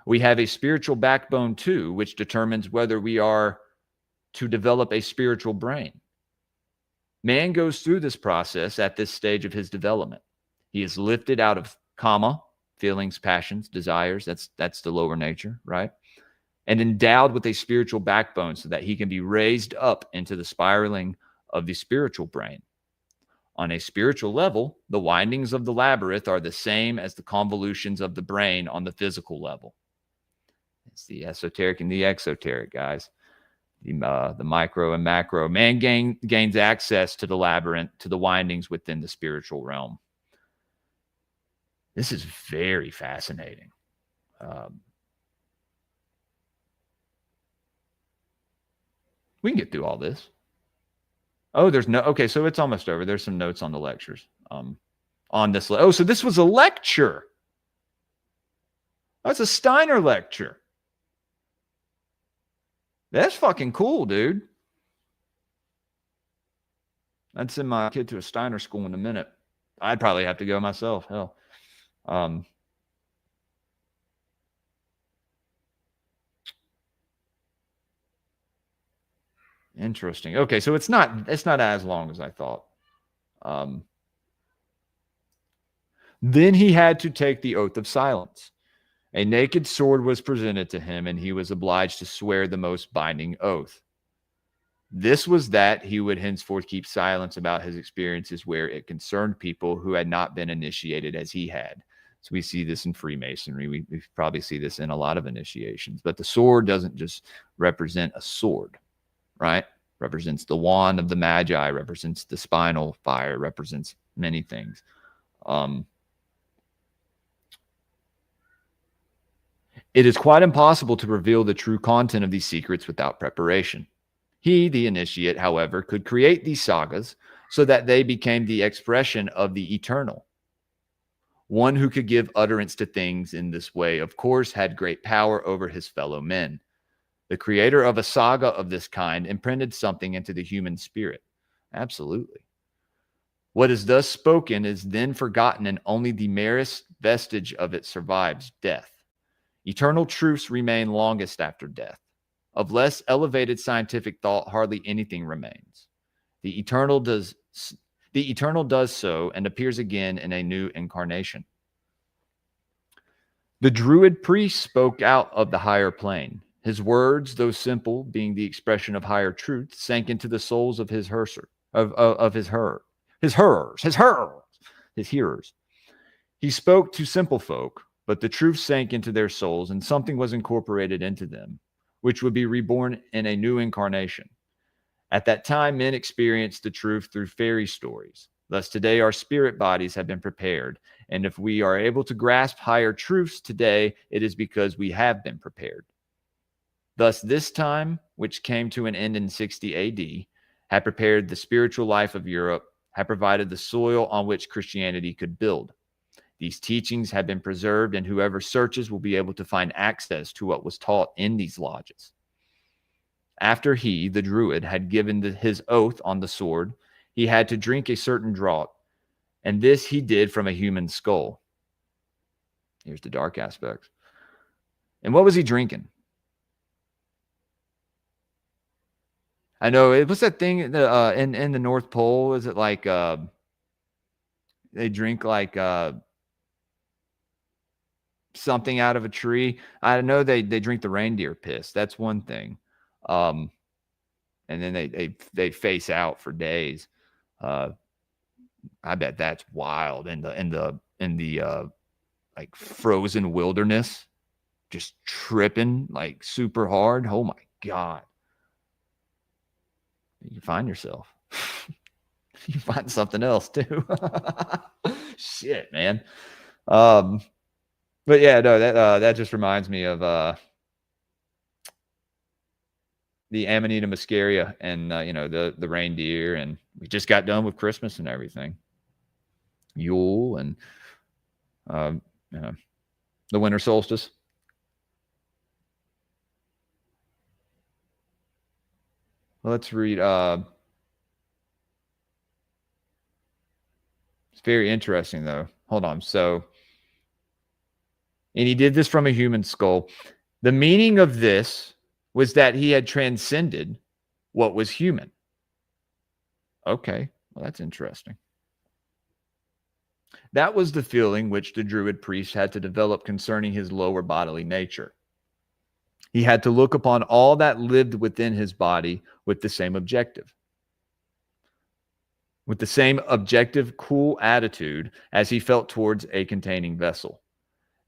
We have a spiritual backbone too, which determines whether we are to develop a spiritual brain. Man goes through this process at this stage of his development. He is lifted out of feelings, passions, desires. That's the lower nature, right? And endowed with a spiritual backbone so that he can be raised up into the spiraling of the spiritual brain. On a spiritual level, the windings of the labyrinth are the same as the convolutions of the brain on the physical level. It's the esoteric and the exoteric, guys. The micro and macro. Man gains access to the labyrinth, to the windings within the spiritual realm. This is very fascinating. We can get through all this. Oh, okay, so it's almost over. There's some notes on the lectures. On this. So this was a lecture. That's a Steiner lecture. That's fucking cool, dude. I'd send my kid to a Steiner school in a minute. I'd probably have to go myself. Hell. Interesting. Okay, so it's not as long as I thought. Then he had to take the oath of silence. A naked sword was presented to him, and he was obliged to swear the most binding oath. This was that he would henceforth keep silence about his experiences where it concerned people who had not been initiated as he had. So we see this in Freemasonry. We probably see this in a lot of initiations. But the sword doesn't just represent a sword, right? Represents the wand of the Magi, represents the spinal fire, represents many things. It is quite impossible to reveal the true content of these secrets without preparation. He, the initiate, however, could create these sagas so that they became the expression of the eternal. One who could give utterance to things in this way, of course, had great power over his fellow men. The creator of a saga of this kind imprinted something into the human spirit. Absolutely. What is thus spoken is then forgotten, and only the merest vestige of it survives death. Eternal truths remain longest after death. Of less elevated scientific thought, hardly anything remains. The eternal does so and appears again in a new incarnation. The Druid priest spoke out of the higher plane. His words, though simple, being the expression of higher truth, sank into the souls of his hearers. He spoke to simple folk, but the truth sank into their souls, and something was incorporated into them, which would be reborn in a new incarnation. At that time, men experienced the truth through fairy stories. Thus, today, our spirit bodies have been prepared, and if we are able to grasp higher truths today, it is because we have been prepared. Thus, this time, which came to an end in 60 AD, had prepared the spiritual life of Europe, had provided the soil on which Christianity could build. These teachings have been preserved, and whoever searches will be able to find access to what was taught in these lodges. After he, the Druid, had given his oath on the sword, he had to drink a certain draught, and this he did from a human skull. Here's the dark aspects. And what was he drinking? I know it was that thing in the North Pole. Is it like they drink like something out of a tree? I know they drink the reindeer piss. That's one thing. And then they face out for days. I bet that's wild in the like frozen wilderness, just tripping like super hard. Oh my God. You find yourself. You find something else too. Shit, man. But yeah, no, that just reminds me of the Amanita muscaria and the reindeer, and we just got done with Christmas and everything. Yule and the winter solstice. Let's read. It's very interesting, though. Hold on. So, and he did this from a human skull. The meaning of this was that he had transcended what was human. Okay, well, that's interesting. That was the feeling which the Druid priest had to develop concerning his lower bodily nature. He had to look upon all that lived within his body with the same objective. With the same objective, cool attitude as he felt towards a containing vessel.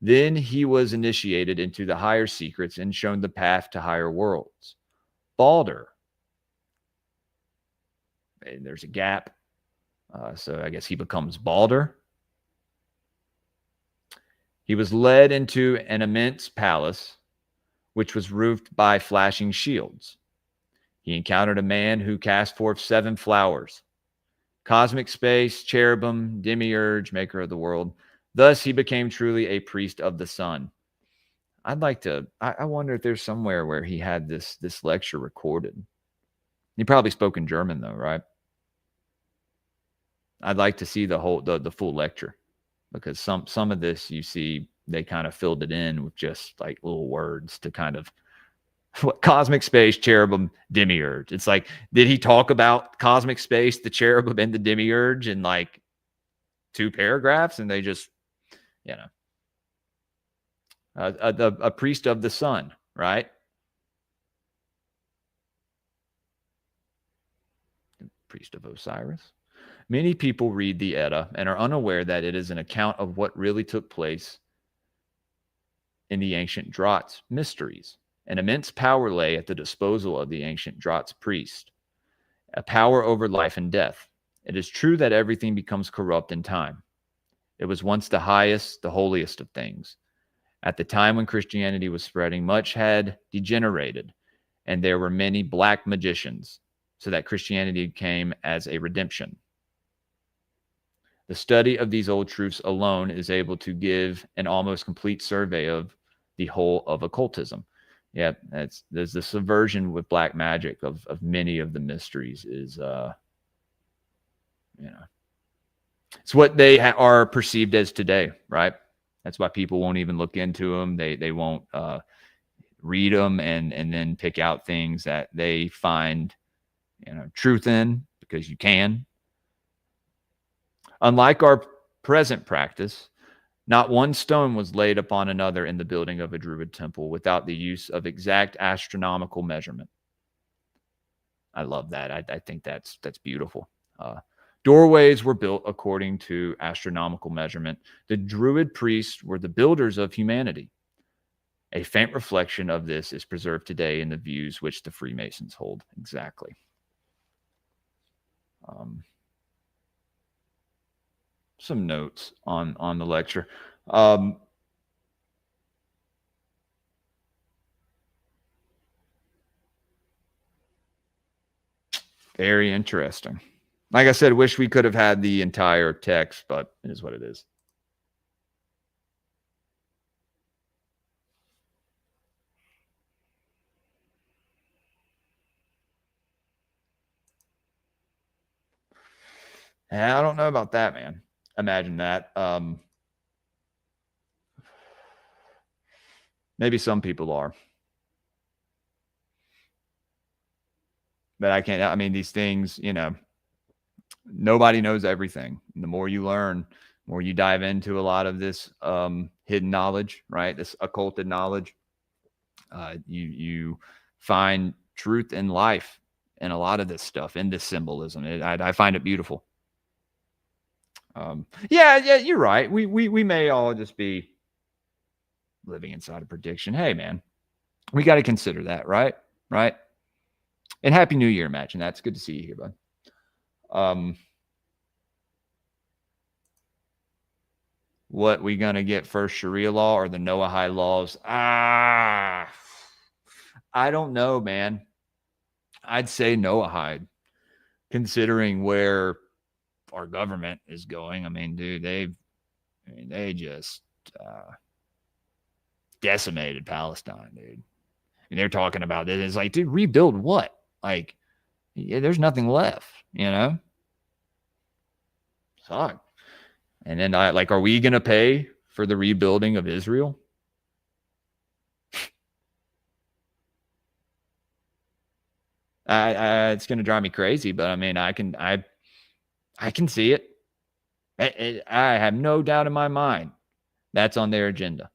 Then he was initiated into the higher secrets and shown the path to higher worlds. Balder. And there's a gap. So I guess he becomes Balder. He was led into an immense palace, which was roofed by flashing shields. He encountered a man who cast forth 7 flowers. Cosmic space, cherubim, demiurge, maker of the world. Thus he became truly a priest of the sun. I'd like to, I wonder if there's somewhere where he had this lecture recorded. He probably spoke in German though, right? I'd like to see the full lecture, because some of this you see they kind of filled it in with just like little words to kind of what cosmic space, cherubim, demiurge. It's like, did he talk about cosmic space, the cherubim, and the demiurge in like 2 paragraphs? And they just, a priest of the sun, right? priest of Osiris. Many people read the Edda and are unaware that it is an account of what really took place in the ancient Drottes mysteries. An immense power lay at the disposal of the ancient Drottes priest, a power over life and death. It is true that everything becomes corrupt in time. It was once the highest, the holiest of things. At the time when Christianity was spreading, much had degenerated, and there were many black magicians, so that Christianity came as a redemption. The study of these old truths alone is able to give an almost complete survey of the whole of occultism. Yeah, there's the subversion with black magic of many of the mysteries is, it's what they are perceived as today, right? That's why people won't even look into them. They won't read them and then pick out things that they find, truth in, because you can. Unlike our present practice, not one stone was laid upon another in the building of a Druid temple without the use of exact astronomical measurement. I love that. I think that's beautiful. Doorways were built according to astronomical measurement. The Druid priests were the builders of humanity. A faint reflection of this is preserved today in the views which the Freemasons hold. Exactly. Some notes on the lecture. Very interesting. Like I said, wish we could have had the entire text, but it is what it is. I don't know about that, man. Imagine that. Maybe some people are. But I can't, I mean, these things, nobody knows everything. And the more you learn, the more you dive into a lot of this hidden knowledge, right? This occulted knowledge, you find truth in life and a lot of this stuff, in this symbolism. I find it beautiful. Yeah, you're right. We may all just be living inside a prediction. Hey, man, we got to consider that, right? Right. And Happy New Year, Imagine. That's good to see you here, bud. What we gonna get first, Sharia law or the Noahide laws? I don't know, man. I'd say Noahide, considering where our government is going. I mean, dude, they just decimated Palestine, dude. And they're talking about this. It's like, dude, rebuild what? Like, there's nothing left, Suck. And then are we going to pay for the rebuilding of Israel? It's going to drive me crazy, but I mean, I can see it. I have no doubt in my mind that's on their agenda.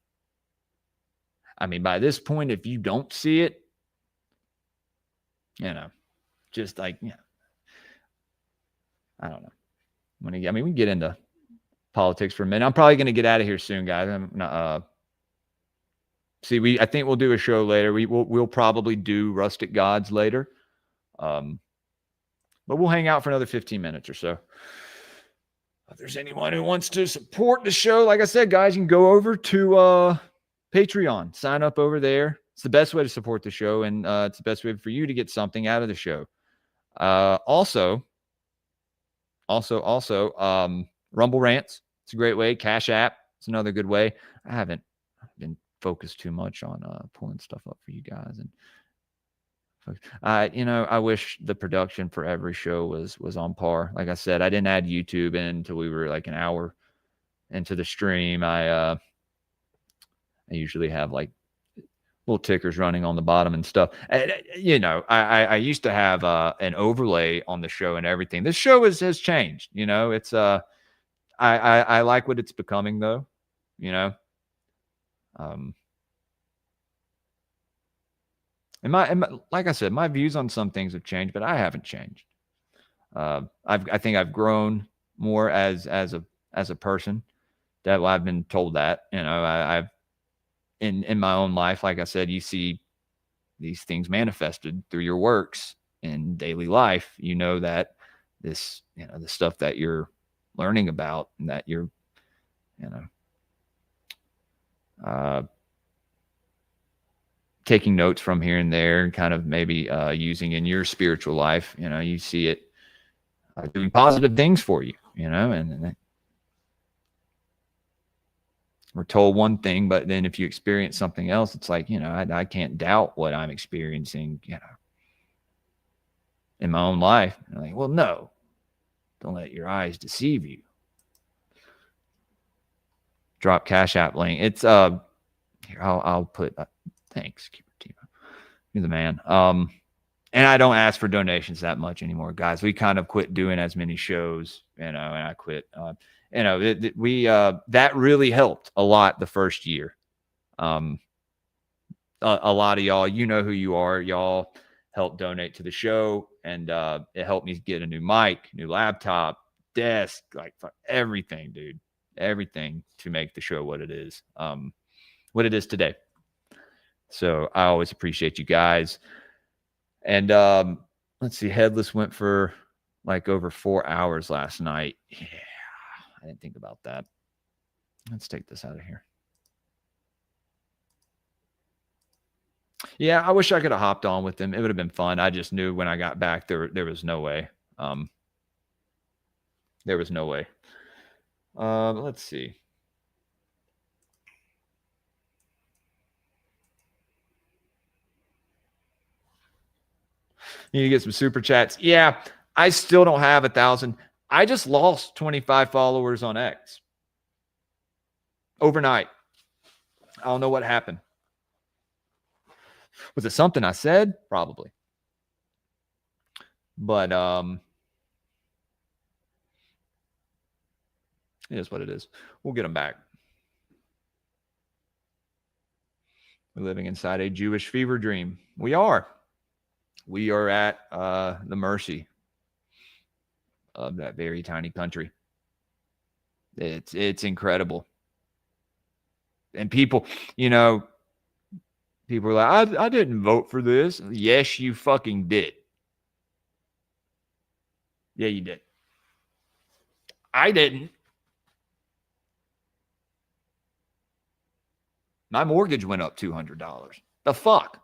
I mean, by this point, if you don't see it, just like, I don't know. We can get into politics for a minute. I'm probably going to get out of here soon, guys. I think we'll do a show later. We'll probably do Rustic Gods later. But we'll hang out for another 15 minutes or so. If there's anyone who wants to support the show, like I said, guys, you can go over to Patreon. Sign up over there. It's the best way to support the show, and it's the best way for you to get something out of the show. Also, Rumble Rants. It's a great way. Cash App. It's another good way. I haven't been focused too much on pulling stuff up for you guys. And I wish the production for every show was on par. Like I said, I didn't add YouTube in until we were like an hour into the stream. I usually have like little tickers running on the bottom and stuff. I used to have an overlay on the show and everything. This show has changed. It's I like what it's becoming though. And like I said, my views on some things have changed, but I haven't changed. I think I've grown more as a person. That I've been told that, I've in my own life, like I said, you see these things manifested through your works in daily life. You know that this, the stuff that you're learning about and that you're, taking notes from here and there and kind of maybe using in your spiritual life, you see it doing positive things for you, and we're told one thing, but then if you experience something else, it's like, I can't doubt what I'm experiencing, in my own life. And I'm like, well, no, don't let your eyes deceive you. Drop Cash App link. It's here. I'll put. Thanks, you're the man. And I don't ask for donations that much anymore, guys. We kind of quit doing as many shows, and I quit. That really helped a lot the first year. A lot of y'all, you know who you are. Y'all helped donate to the show, and it helped me get a new mic, new laptop, desk, like everything, dude. Everything to make the show what it is today. So I always appreciate you guys. And let's see, Headless went for like over 4 hours last night. Yeah, I didn't think about that. Let's take this out of here. Yeah, I wish I could have hopped on with them. It would have been fun. I just knew when I got back there was no way. There was no way. Let's see. You need to get some super chats. Yeah, I still don't have 1,000. I just lost 25 followers on X overnight. I don't know what happened. Was it something I said? Probably. But it is what it is. We'll get them back. We're living inside a Jewish fever dream. We are. We are at the mercy of that very tiny country. It's incredible. And people, people are like, I didn't vote for this. Yes, you fucking did. Yeah, you did. I didn't. My mortgage went up $200. The fuck?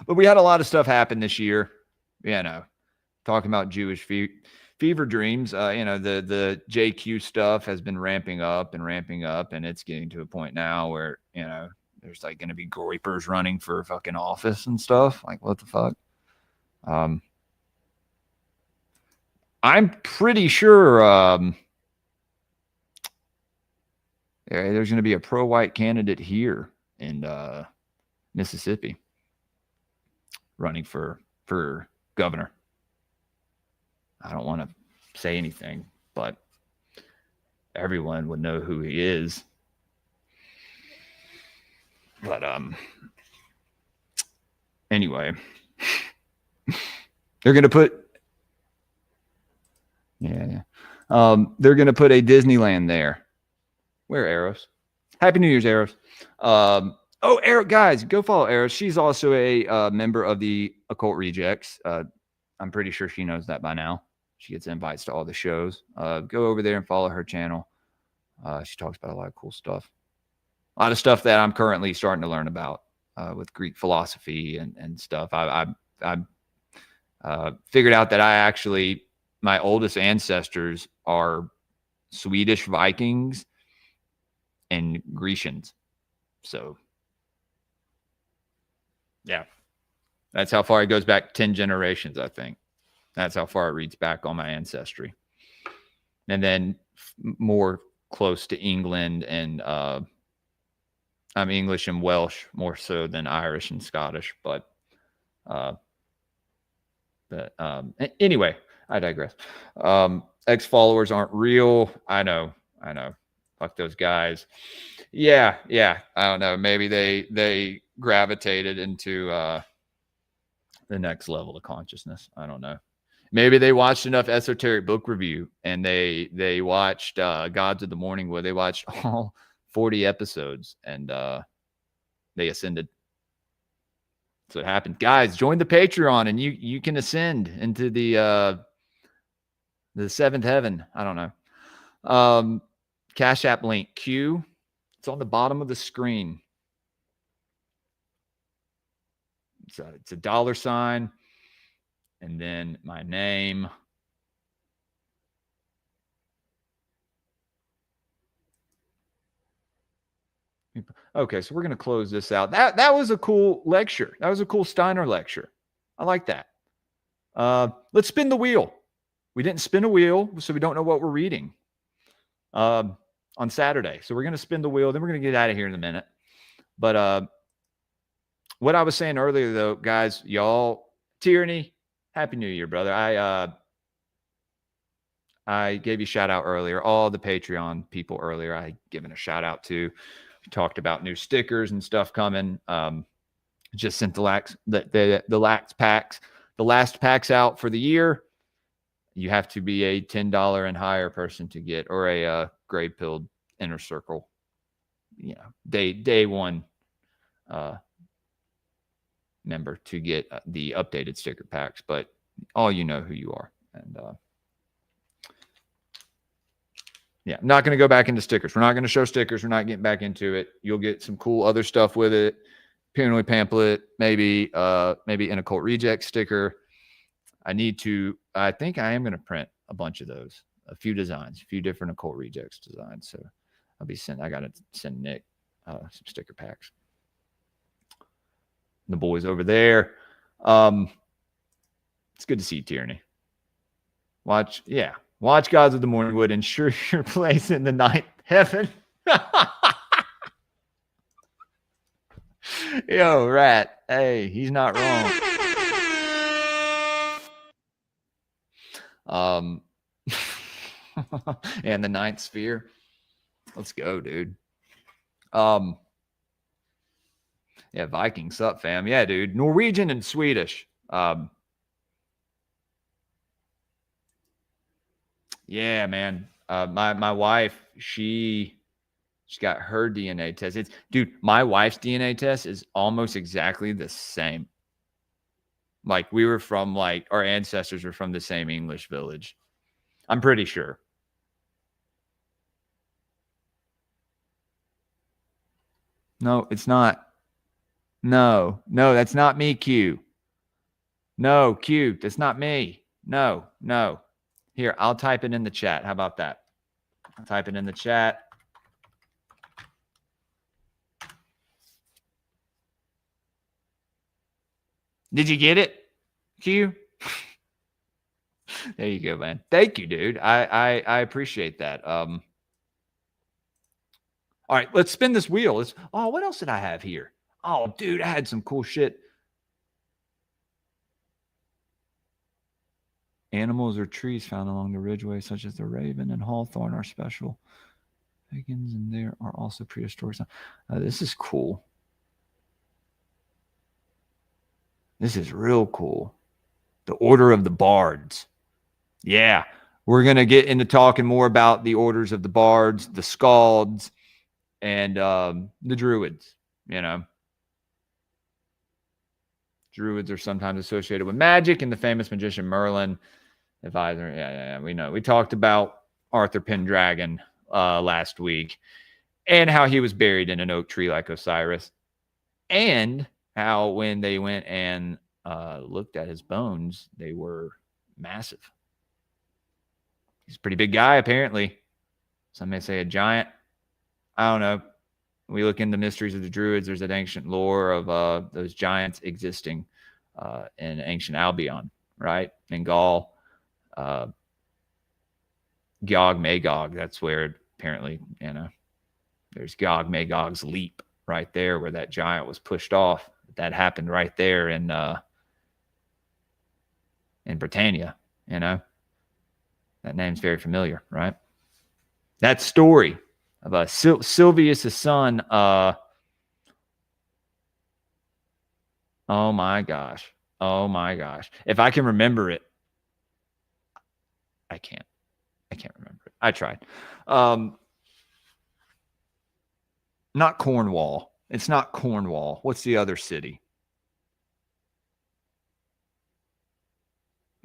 But we had a lot of stuff happen this year, talking about Jewish fever dreams. The JQ stuff has been ramping up, and it's getting to a point now where, there's like going to be Greypilled running for fucking office and stuff. Like, what the fuck? I'm pretty sure there's going to be a pro-white candidate here in Mississippi running for governor. I don't want to say anything, but everyone would know who he is. But anyway, they're going to put they're going to put a Disneyland there. Where Eros? Happy New Year's, Eros. Eros, guys, go follow Eros. She's also a member of the Occult Rejects. I'm pretty sure she knows that by now. She gets invites to all the shows. Go over there and follow her channel. She talks about a lot of cool stuff. A lot of stuff that I'm currently starting to learn about with Greek philosophy and stuff. I figured out that my oldest ancestors are Swedish Vikings and Grecians. So, yeah, that's how far it goes back. 10 generations, I think. That's how far it reads back on my ancestry. And then more close to England, and I'm English and Welsh more so than Irish and Scottish. But anyway, I digress. Ex-followers aren't real. I know. fuck those guys. Yeah. I don't know. Maybe they gravitated into the next level of consciousness. I don't know. Maybe they watched enough esoteric book review and they watched Gods of the Morning Wood. They watched all 40 episodes and they ascended. So it happened. Guys, join the Patreon and you can ascend into the seventh heaven. I don't know. Cash App link Q. It's on the bottom of the screen. It's a $, and then my name. Okay, so we're going to close this out. That was a cool lecture. That was a cool Steiner lecture. I like that. Let's spin the wheel. We didn't spin a wheel, so we don't know what we're reading on Saturday. So we're going to spin the wheel. Then we're going to get out of here in a minute. But what I was saying earlier, though, guys, y'all, Tyranny, Happy New Year, brother. I gave you a shout out earlier. All the Patreon people earlier, I given a shout out to. We talked about new stickers and stuff coming. Just sent the last packs out for the year. You have to be a $10 and higher person to get, or a Greypilled inner circle. You know, day one member to get the updated sticker packs. But all you know who you are, and yeah, I'm not going to go back into stickers. We're not going to show stickers. We're not getting back into it. You'll get some cool other stuff with it. Paranoid pamphlet, maybe an occult reject sticker. I think I am going to print a bunch of those, a few designs, a few different occult rejects designs. So I got to send Nick some sticker packs. The boys over there. It's good to see you, Tyranny. Watch Gods of the Morning Wood, ensure your place in the ninth heaven. Yo, Rat. Hey, he's not wrong. And the ninth sphere. Let's go, dude. Yeah, Vikings up, fam. Yeah, dude. Norwegian and Swedish. Yeah, man. My wife, she's got her DNA test. Dude, my wife's DNA test is almost exactly the same. Like we were from our ancestors were from the same English village. I'm pretty sure. No, it's not. No, that's not me, Q. No, Q, that's not me. No. Here, I'll type it in the chat. How about that? I'll type it in the chat. Did you get it, Q? There you go, man. Thank you, dude. I appreciate that. All right, let's spin this wheel. What else did I have here? Oh, dude, I had some cool shit. Animals or trees found along the ridgeway, such as the raven and hawthorn, are special. Pagans, and there are also prehistoric. This is cool. This is real cool. The Order of the Bards. Yeah, we're going to get into talking more about the orders of the Bards, the Scalds, and the Druids, you know. Druids are sometimes associated with magic, and the famous magician Merlin, advisor. Yeah, we know. We talked about Arthur Pendragon last week, and how he was buried in an oak tree like Osiris, and how when they went and looked at his bones, they were massive. He's a pretty big guy, apparently. Some may say a giant. I don't know. When we look into mysteries of the Druids, there's an ancient lore of those giants existing in ancient Albion, right? In Gaul. Gog, Magog, that's where apparently, there's Gog, Magog's leap right there where that giant was pushed off. That happened right there in Britannia, That name's very familiar, right? That story of Sylvius' son. Oh my gosh. Oh my gosh. If I can remember it, I can't remember it. I tried. Not Cornwall. It's not Cornwall. What's the other city?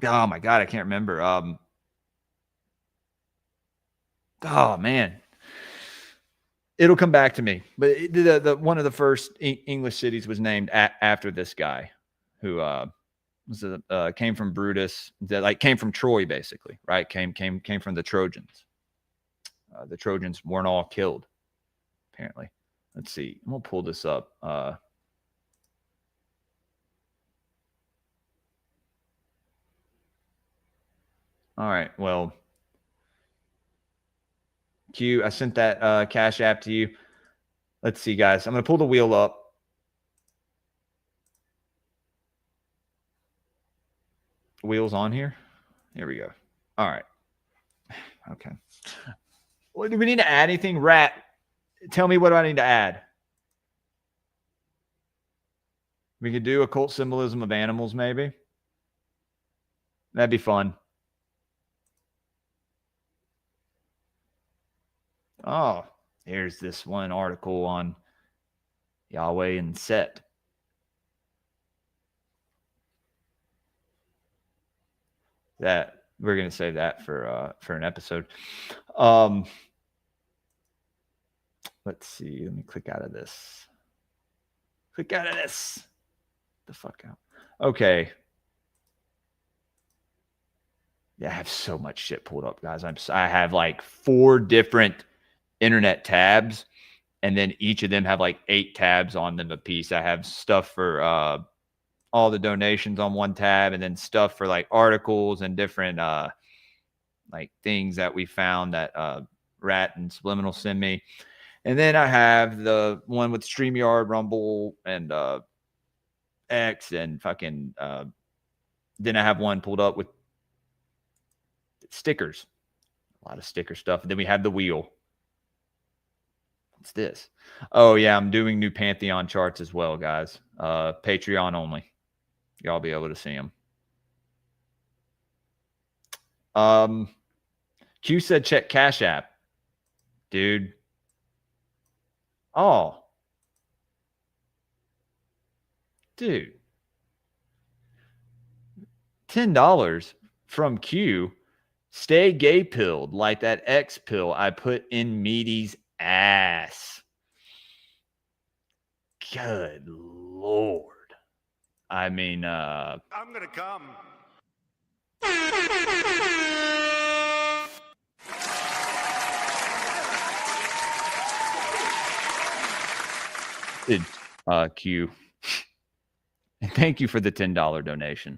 Oh my God, I can't remember. Oh man, it'll come back to me. But the one of the first English cities was named after this guy, who came from Brutus, that came from Troy, basically, right? Came from the Trojans. The Trojans weren't all killed, apparently. Let's see. I'm gonna pull this up. All right. Well, Q, I sent that Cash App to you. Let's see, guys. I'm gonna pull the wheel up. Wheels on here. Here we go. All right. Okay. Well, do we need to add anything? Rat, tell me, what do I need to add? We could do occult symbolism of animals, maybe. That'd be fun. Oh, here's this one article on Yahweh and Set. That we're gonna save that for an episode. Let's see. Let me click out of this. Click out of this. The fuck out. Okay. Yeah, I have so much shit pulled up, guys. I have like 4 different internet tabs, and then each of them have like 8 tabs on them a piece. I have stuff for all the donations on one tab, and then stuff for like articles and different like things that we found that Rat and Subliminal send me. And then I have the one with StreamYard, Rumble, and X, and fucking then I have one pulled up with stickers. A lot of sticker stuff. And then we have the wheel. What's this? Oh yeah, I'm doing new Pantheon charts as well, guys. Patreon only. Y'all be able to see them. Q said check Cash App. Dude. Oh. Dude. $10 from Q. Stay gay pilled like that X pill I put in Meaty's ass. Good Lord. I mean, I'm gonna come. Q. And thank you for the $10 donation.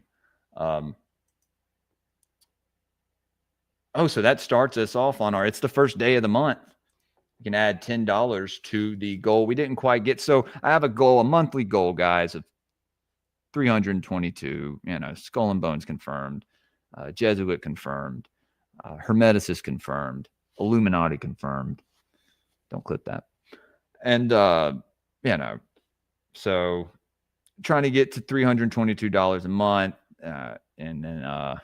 Oh, so that starts us off on it's the first day of the month. You can add $10 to the goal we didn't quite get. So I have a goal, a monthly goal, guys, of 322. Skull and Bones confirmed, Jesuit confirmed, Hermeticist confirmed, Illuminati confirmed. Don't clip that. And so trying to get to $322 a month, and then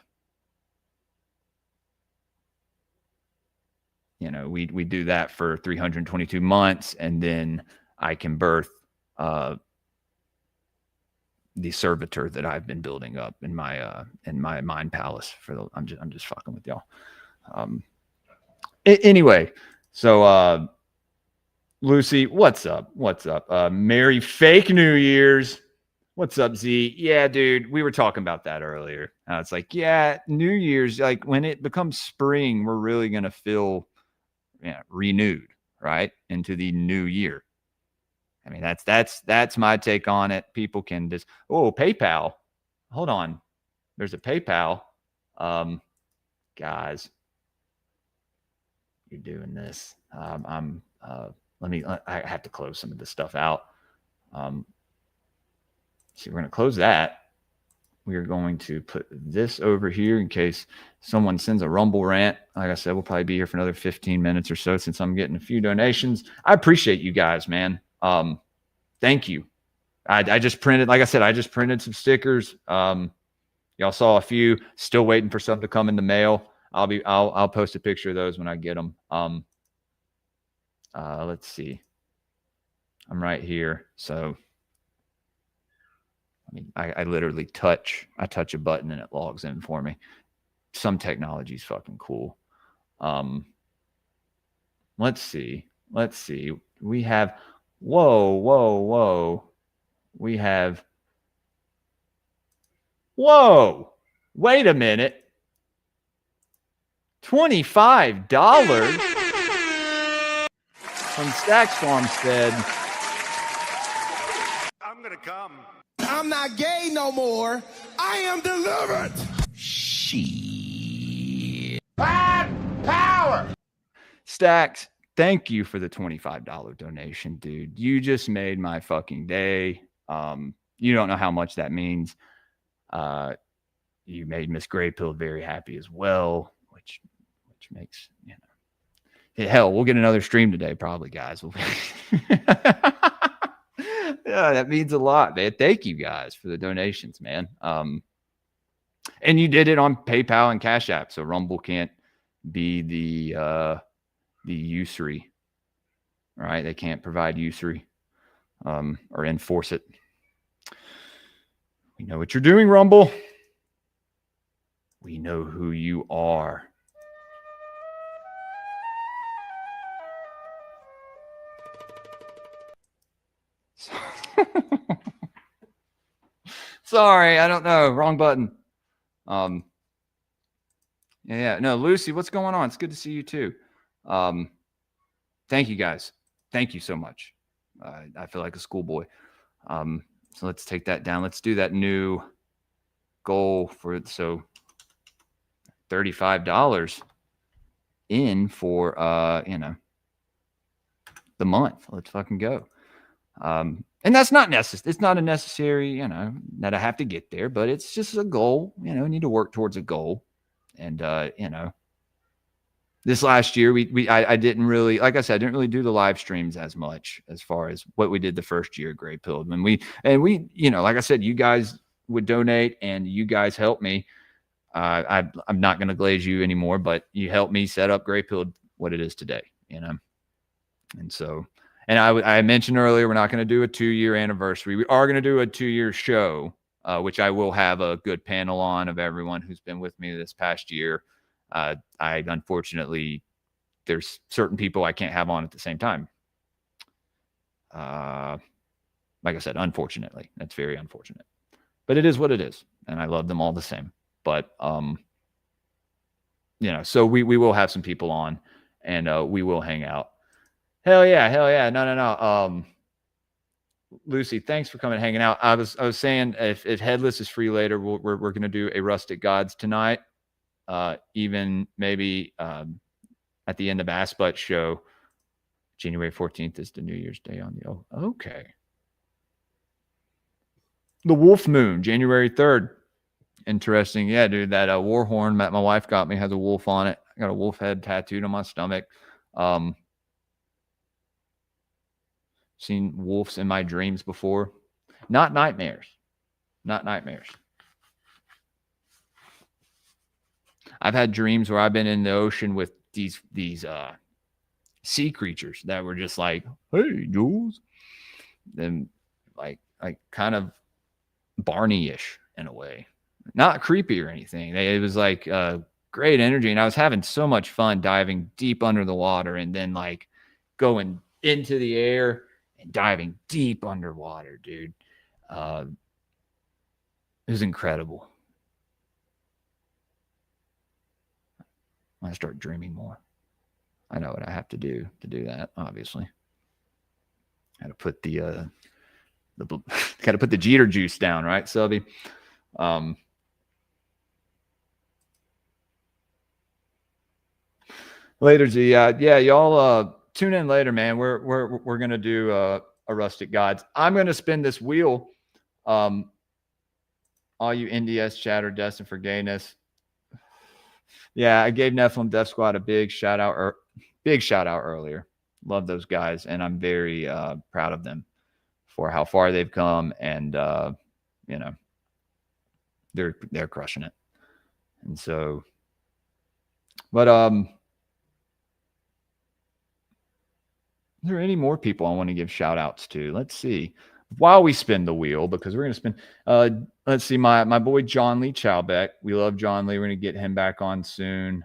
we do that for 322 months, and then I can birth the servitor that I've been building up in my mind palace. I'm just fucking with y'all. Anyway, so Lucy, what's up? Merry fake New Year's. What's up, Z? Yeah, dude, we were talking about that earlier. It's like, yeah, New Year's, like when it becomes spring, we're really gonna feel renewed, right, into the new year. I mean, that's my take on it. People can just, PayPal. Hold on, there's a PayPal. Guys, you're doing this. I have to close some of this stuff out. See, we're gonna close that. we are going to put this over here in case someone sends a Rumble rant. Like I said, we'll probably be here for another 15 minutes or so since I'm getting a few donations. I appreciate you guys, man. Thank you. I just printed, like I said, I just printed some stickers. Y'all saw a few. Still waiting for some to come in the mail. I'll post a picture of those when I get them. Let's see. I'm right here. So I mean, I literally touch a button and it logs in for me. Some technology is fucking cool. Let's see. We have, whoa. We have, whoa, wait a minute. $25 from Stacks Farmstead. I'm gonna come. I'm not gay no more. I am delivered. Shit. Power. Stacks, thank you for the $25 donation, dude. You just made my fucking day. You don't know how much that means. You made Miss Greypilled very happy as well, which makes, you know. Hell, we'll get another stream today, probably, guys. Yeah, that means a lot, man. Thank you guys for the donations, man. And you did it on PayPal and Cash App, so Rumble can't be the usury, right? They can't provide usury or enforce it. We know what you're doing, Rumble. We know who you are. Sorry, I don't know. Wrong button. Yeah, no, Lucy, what's going on? It's good to see you too. Thank you guys. Thank you so much. I feel like a schoolboy. So let's take that down. Let's do that new goal for $35 in for the month. Let's fucking go. And that's not necessary. It's not a necessary, that I have to get there, but it's just a goal. I need to work towards a goal. And this last year I didn't really, like I said, I didn't really do the live streams as much as far as what we did the first year, Greypilled. When we like I said, you guys would donate and you guys helped me. I'm not going to glaze you anymore, but you helped me set up Greypilled what it is today, And so, and I mentioned earlier, we're not going to do a 2-year anniversary. We are going to do a 2-year show, which I will have a good panel on of everyone who's been with me this past year. I unfortunately, there's certain people I can't have on at the same time. Like I said, unfortunately, that's very unfortunate, but it is what it is. And I love them all the same, but, so we will have some people on and we will hang out. Hell yeah. No. Lucy, thanks for coming and hanging out. I was saying if Headless is free later, we're going to do a Rustic Gods tonight. Even maybe at the end of Asput's show, January 14th is the New Year's Day on the okay. The Wolf Moon, January 3rd. Interesting. Yeah, dude, that war horn that my wife got me has a wolf on it. I got a wolf head tattooed on my stomach. Seen wolves in my dreams before. Not nightmares. I've had dreams where I've been in the ocean with these sea creatures that were just like, hey, Jules. Then like kind of Barney-ish in a way. Not creepy or anything. It was like great energy. And I was having so much fun diving deep under the water and then like going into the air and diving deep underwater, dude. It was incredible. I start dreaming more. I know what I have to do that, obviously. Got to put the Jeter juice down, right, Subby? Later, Z. Yeah, y'all tune in later, man. We're gonna do a Rustic Gods. I'm gonna spin this wheel. All you NDS chatter destined for gayness. Yeah, I gave Nephilim Death Squad a big shout out earlier. Love those guys, and I'm very proud of them for how far they've come, and you know, they're crushing it. And so, but is there any more people I want to give shout outs to? Let's see. While we spin the wheel, because we're going to spin, let's see, my boy John Lee Chowbeck. We love John Lee. We're going to get him back on soon.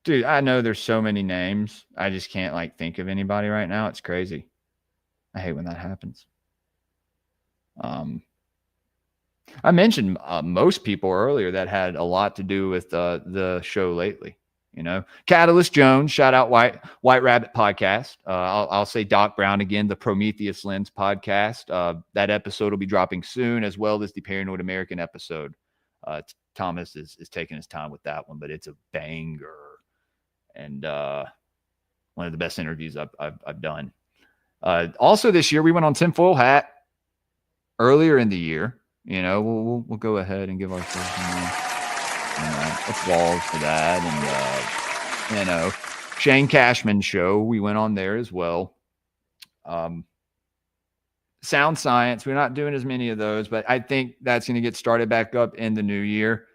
Dude, I know there's so many names. I just can't like think of anybody right now. It's crazy. I hate when that happens. I mentioned most people earlier that had a lot to do with the show lately. You know, Catalyst Jones, shout out White Rabbit podcast. I'll say Doc Brown again, the Prometheus Lens podcast. That episode will be dropping soon, as well as the Paranoid American episode. Thomas is taking his time with that one, but it's a banger and one of the best interviews I've done. Also this year we went on Tinfoil Hat earlier in the year. You know, we'll go ahead and give ourselves applause for that. And, you know, Shane Cashman show, we went on there as well. Sound Science, we're not doing as many of those, but I think that's going to get started back up in the new year.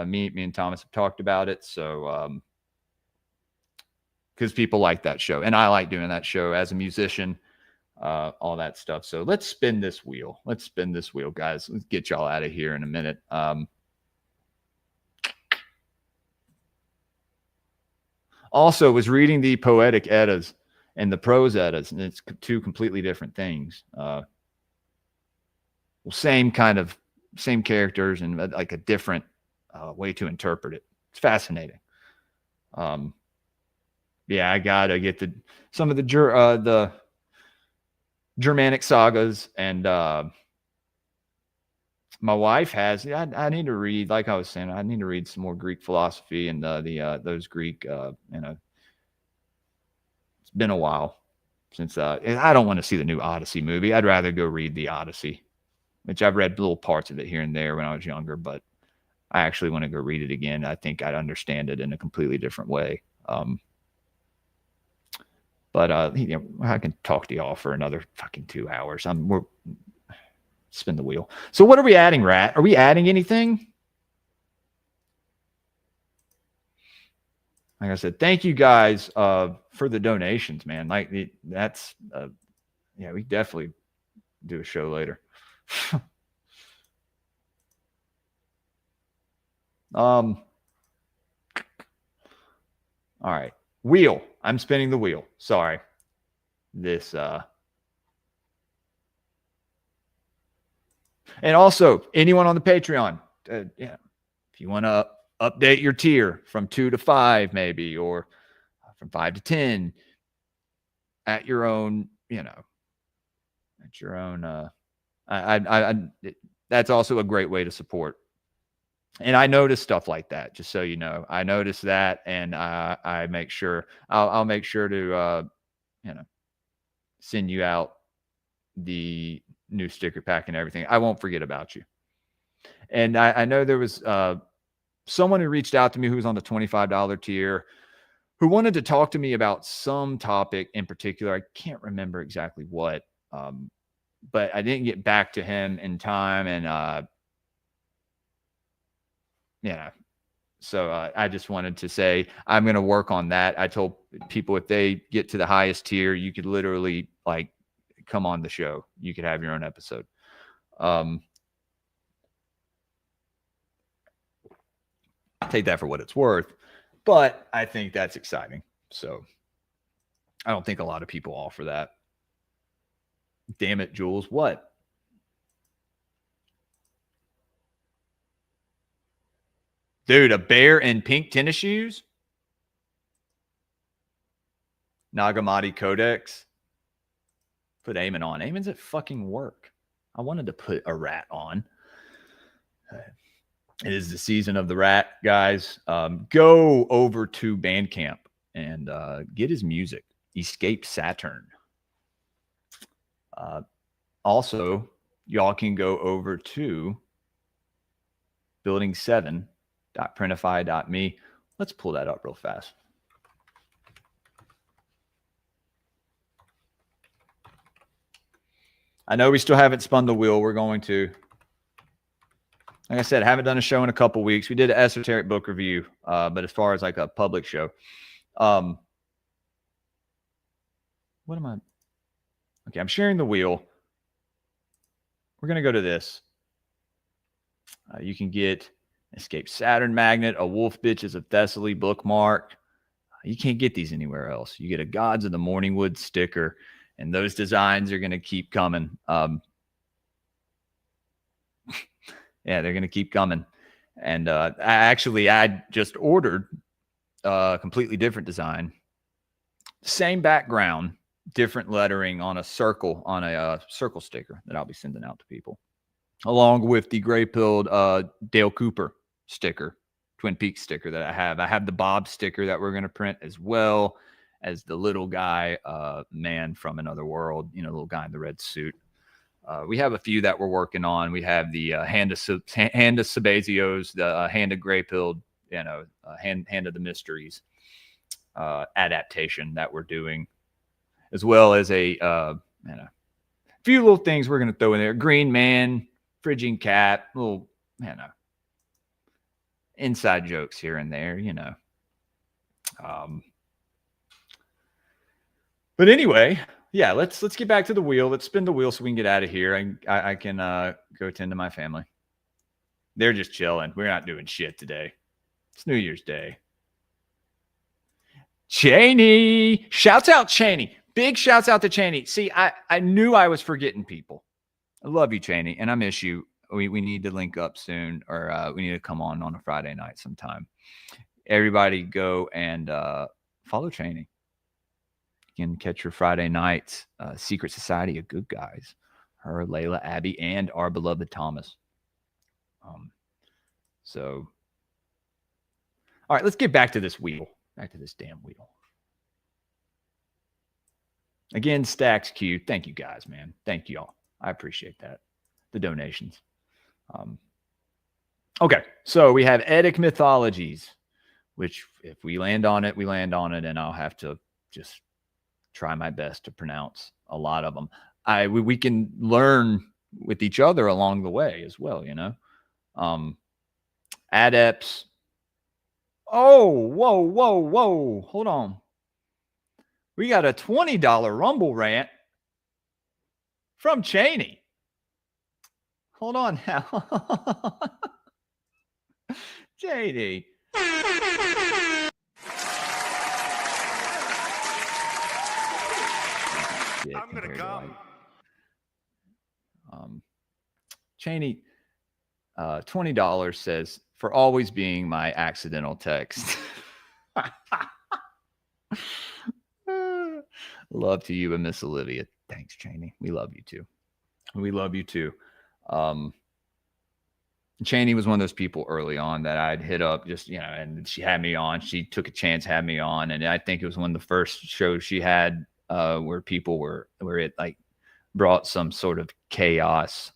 Me and Thomas have talked about it. So, because people like that show, and I like doing that show as a musician, all that stuff. So let's spin this wheel. Let's spin this wheel, guys. Let's get y'all out of here in a minute. Also, was reading the Poetic Eddas and the Prose Eddas, and it's two completely different things. Well, same characters and like a different way to interpret it. It's fascinating. Yeah, I gotta get some of the Germanic sagas, and my wife has. I need to read, like I was saying, I need to read some more Greek philosophy and those Greek. You know, it's been a while since. I don't want to see the new Odyssey movie. I'd rather go read the Odyssey, which I've read little parts of it here and there when I was younger, but I actually want to go read it again. I think I'd understand it in a completely different way. But you know, I can talk to y'all for another fucking 2 hours. We're spin the wheel. So what are we adding, Rat? Are we adding anything? Like I said, thank you guys for the donations, man. Like that's yeah, we definitely do a show later. All right. Wheel. I'm spinning the wheel. Sorry. This and also anyone on the Patreon, yeah, if you want to update your tier from 2 to 5, maybe, or from 5 to 10 at your own, you know, at your own, that's also a great way to support. And I notice stuff like that, just so you know. I notice that, and I make sure I'll make sure to you know, send you out the new sticker pack and everything. I won't forget about you. And I know there was someone who reached out to me who was on the $25 tier who wanted to talk to me about some topic in particular. I can't remember exactly what, but I didn't get back to him in time, and yeah. So I just wanted to say I'm going to work on that. I told people if they get to the highest tier, you could literally like come on the show. You could have your own episode. Take that for what it's worth, but I think that's exciting. So I don't think a lot of people offer that. Damn it, Jules. What? Dude, a bear in pink tennis shoes? Nagamati Codex. Put Eamon on. Eamon's at fucking work. I wanted to put a rat on. It is the season of the rat, guys. Go over to Bandcamp and get his music. Escape Saturn. Also, y'all can go over to building7.printify.me. Let's pull that up real fast. I know we still haven't spun the wheel. We're going to. Like I said, haven't done a show in a couple weeks. We did an esoteric book review, but as far as like a public show, what am I? Okay, I'm sharing the wheel. We're going to go to this. You can get Escape Saturn Magnet, a Wolf Bitches of Thessaly bookmark. You can't get these anywhere else. You get a Gods of the Morningwood sticker, and those designs are going to keep coming. Yeah, they're going to keep coming. And I just ordered a completely different design. Same background, different lettering on a circle sticker that I'll be sending out to people, along with the Greypilled Dale Cooper sticker, Twin Peaks sticker that I have. I have the Bob sticker that we're going to print, as well as the little guy, man from another world, little guy in the red suit. We have a few that we're working on. We have the Hand of Sabazios, the Hand of Greypilled, Hand of the Mysteries adaptation that we're doing, as well as a few little things we're going to throw in there. Green Man, Phrygian Cat, little, inside jokes here and there, But anyway, yeah, let's get back to the wheel. Let's spin the wheel so we can get out of here. I can go tend to my family. They're just chilling. We're not doing shit today. It's New Year's Day. Cheney. Shouts out Cheney. Big shouts out to Cheney. See, I knew I was forgetting people. I love you, Cheney, and I miss you. We need to link up soon, or we need to come on a Friday night sometime. Everybody go and follow Cheney. You can catch her Friday nights, Secret Society of Good Guys, her, Layla, Abby, and our beloved Thomas. So, all right, let's get back to this wheel. Back to this damn wheel. Again, Stacks Q. Thank you guys, man. Thank you all. I appreciate that. The donations. Okay, so we have Edic Mythologies, which if we land on it, we land on it, and I'll have to just try my best to pronounce a lot of them. We can learn with each other along the way as well, Adepts. Oh, whoa. Hold on. We got a $20 Rumble rant from Cheney. Hold on now. Cheney. I'm going to come. Cheney, $20 says, for always being my accidental text. Love to you and Miss Olivia. Thanks, Cheney. We love you too. We love you too. Cheney was one of those people early on that I'd hit up just, and she had me on. She took a chance, had me on. And I think it was one of the first shows she had where people where it like brought some sort of chaotic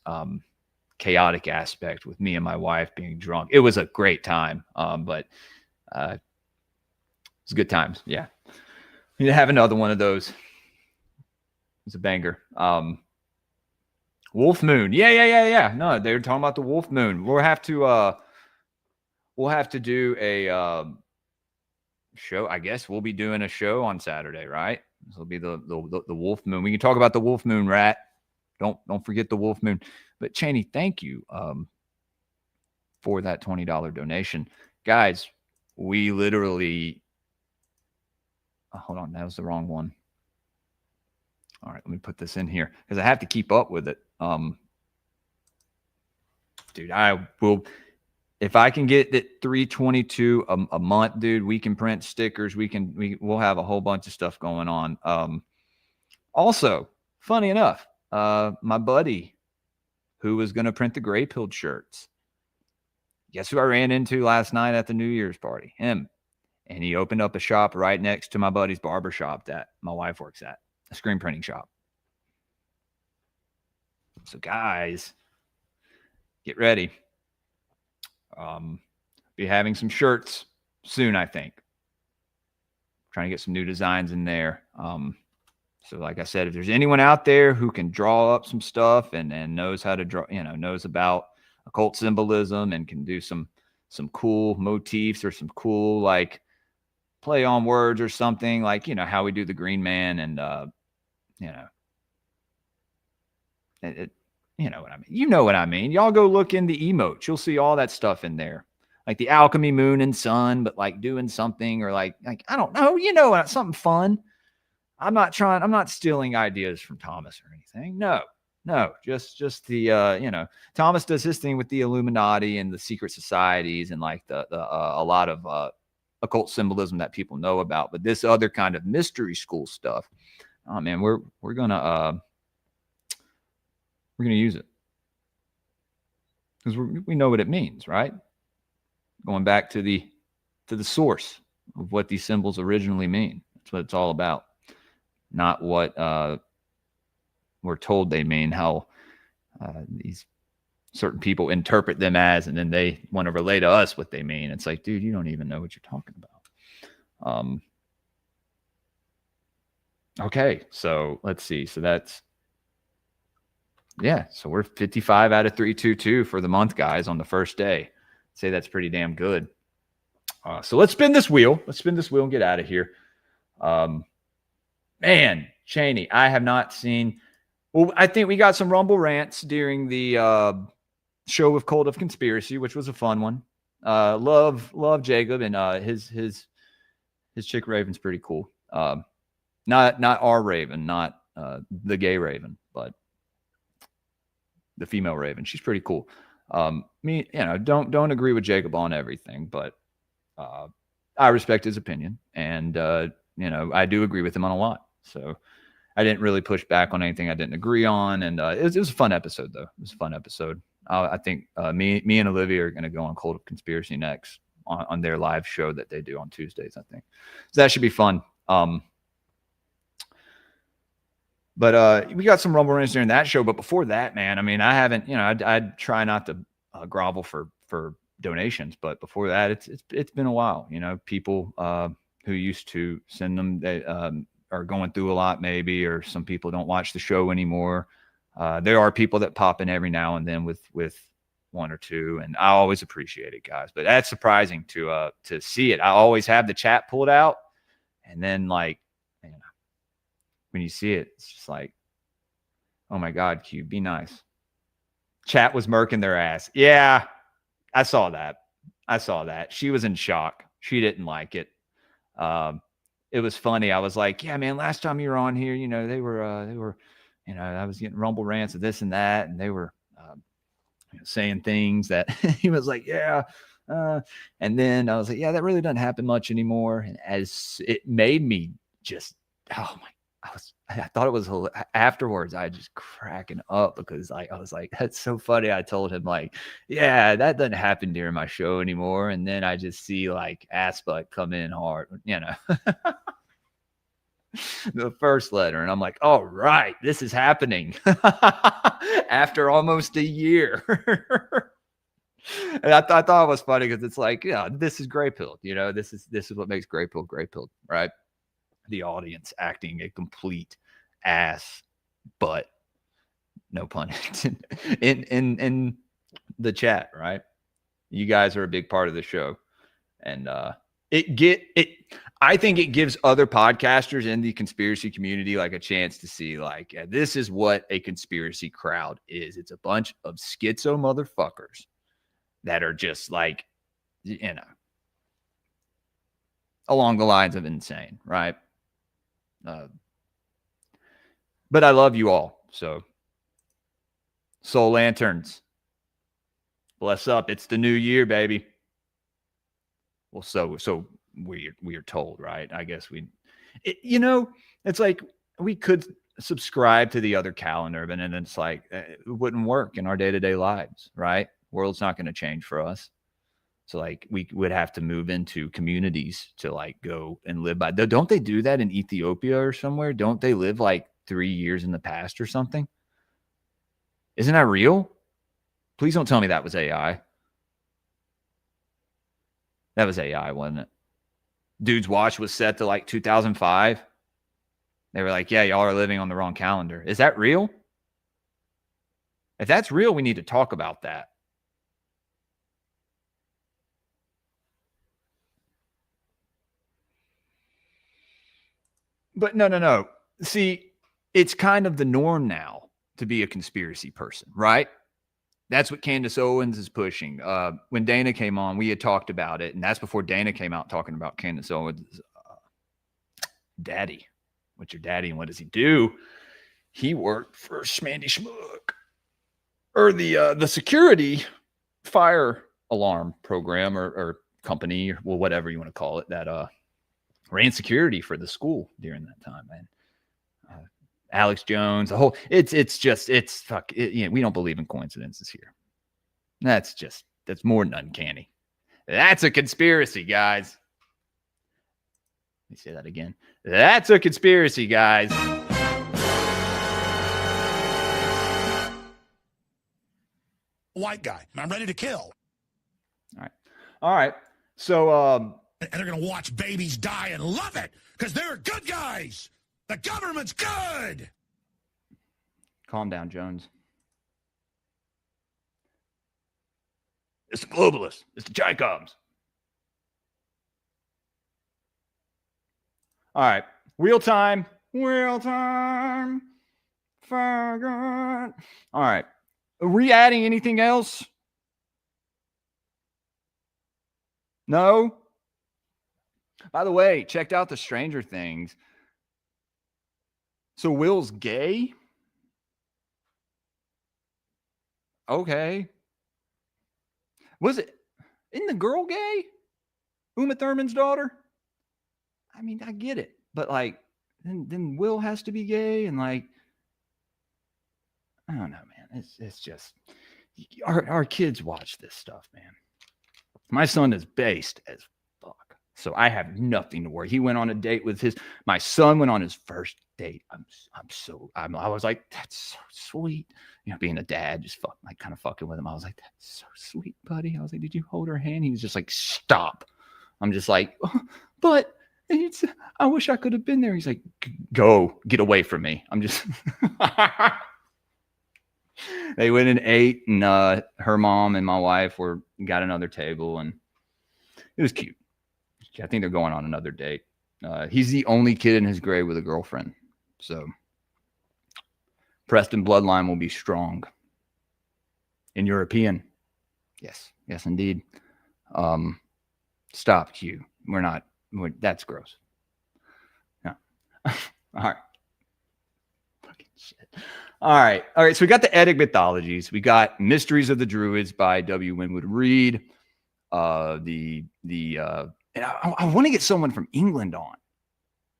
aspect with me and my wife being drunk. It was a great time. But it was good times. Yeah. We need to have another one of those. It's a banger. Wolf Moon. Yeah. No, they were talking about the Wolf Moon. We'll have to do a show. I guess we'll be doing a show on Saturday, right? This will be the Wolf Moon. We can talk about the Wolf Moon, Rat. Don't forget the Wolf Moon. But Cheney, thank you for that $20 donation. Guys, we literally hold on, that was the wrong one. All right, let me put this in here because I have to keep up with it. Dude, I will, if I can get it $322 a month, dude, we can print stickers. We'll have a whole bunch of stuff going on. Also, funny enough, my buddy who was going to print the Greypilled shirts, guess who I ran into last night at the New Year's party? Him. And he opened up a shop right next to my buddy's barber shop that my wife works at, a screen printing shop. So guys, get ready. Be having some shirts soon, I think. Trying to get some new designs in there. So like I said, if there's anyone out there who can draw up some stuff and knows how to draw, knows about occult symbolism and can do some cool motifs or some cool like play on words or something, like, how we do the Green Man and, you know what I mean? You know what I mean? Y'all go look in the emotes. You'll see all that stuff in there. Like the alchemy moon and sun, but like doing something or like, I don't know, something fun. I'm not stealing ideas from Thomas or anything. No, just the, Thomas does his thing with the Illuminati and the secret societies and like a lot of occult symbolism that people know about. But this other kind of mystery school stuff, oh man, we're gonna use it because we know what it means, right? Going back to the source of what these symbols originally mean. That's what it's all about. Not what we're told they mean, how these certain people interpret them as, and then they want to relay to us what they mean. It's like, dude, you don't even know what you're talking about. Okay, so let's see. So that's, yeah, so we're 55 out of 322 for the month, guys, on the first day. I'd say that's pretty damn good. So let's spin this wheel. And get out of here. Man, Cheney, I have not seen. Well, I think we got some Rumble rants during the show with Cult of Conspiracy, which was a fun one. Love Jacob and his chick Raven's pretty cool. Not our Raven, not the gay Raven, but the female Raven. She's pretty cool. Me, don't agree with Jacob on everything, but I respect his opinion, and I do agree with him on a lot. So I didn't really push back on anything I didn't agree on, and it was a fun episode, though. It was a fun episode. I think me and Olivia are going to go on Cult of Conspiracy next on their live show that they do on Tuesdays, I think. So that should be fun. But we got some Rumble rants during that show. But before that, man, I mean, I haven't, I'd try not to grovel for donations. But before that, it's been a while. People who used to send them, they are going through a lot, maybe, or some people don't watch the show anymore. There are people that pop in every now and then with one or two, and I always appreciate it, guys. But that's surprising to see it. I always have the chat pulled out, and then like, when you see it, it's just like, oh my God, Q, be nice. Chat was murking their ass. Yeah, I saw that. She was in shock. She didn't like it. It was funny. I was like, yeah, man, last time you were on here, they were, I was getting Rumble rants of this and that, and they were saying things that he was like, yeah. And then I was like, yeah, that really doesn't happen much anymore. And as it made me just, oh my, I thought it was afterwards. I just cracking up because I was like, that's so funny. I told him like, yeah, that doesn't happen during my show anymore. And then I just see like ass butt come in hard, the first letter. And I'm like, all right, this is happening after almost a year. And I thought it was funny because it's like, this is Greypilled. This is what makes Greypilled, right? The audience acting a complete ass, but no pun in the chat, right? You guys are a big part of the show, and I think it gives other podcasters in the conspiracy community like a chance to see like, this is what a conspiracy crowd is. It's a bunch of schizo motherfuckers that are just like, along the lines of insane, right? But I love you all. So Soul Lanterns, bless up. It's the new year, baby. Well, so we are told, right? I guess it's like we could subscribe to the other calendar, but then it's like it wouldn't work in our day-to-day lives, right? World's not going to change for us. So like we would have to move into communities to like go and live by. Don't they do that in Ethiopia or somewhere? Don't they live like 3 years in the past or something? Isn't that real? Please don't tell me that was AI. That was AI, wasn't it? Dude's watch was set to like 2005. They were like, yeah, y'all are living on the wrong calendar. Is that real? If that's real, we need to talk about that. But no. See, it's kind of the norm now to be a conspiracy person, right? That's what Candace Owens is pushing. When Dana came on, we had talked about it, and that's before Dana came out talking about Candace Owens' daddy. What's your daddy, and what does he do? He worked for Schmandy Schmuck, or the security fire alarm program or company, or well, whatever you want to call it, that ran security for the school during that time, man. Alex Jones, the whole we don't believe in coincidences here. That's more than uncanny. That's a conspiracy, guys. Let me say that again. That's a conspiracy, guys. White guy. I'm ready to kill. All right. So and they're gonna watch babies die and love it because they're good guys. The government's good. Calm down, Jones. It's the globalists. It's the Chaikovs. All right. Wheel time. Faggot. All right. Are we adding anything else? No? By the way, checked out the Stranger Things. So Will's gay? Okay. Isn't the girl gay? Uma Thurman's daughter? I mean, I get it. But like, then Will has to be gay, and like, I don't know, man. It's just our kids watch this stuff, man. My son is based as fuck, so I have nothing to worry. He went on a date with my son went on his first date. I was like, that's so sweet. You know, being a dad, just kind of fucking with him. I was like, that's so sweet, buddy. I was like, did you hold her hand? He was just like, stop. I'm just like, but I wish I could have been there. He's like, go, get away from me. I'm just. They went and ate, and her mom and my wife got another table, and it was cute. I think they're going on another date. He's the only kid in his grade with a girlfriend, so Preston bloodline will be strong. In European, yes, indeed. Stop, Q. That's gross. No. All right. Fucking shit. All right. So we got the Eddic mythologies. We got Mysteries of the Druids by W. Winwood Reade. And I want to get someone from England on.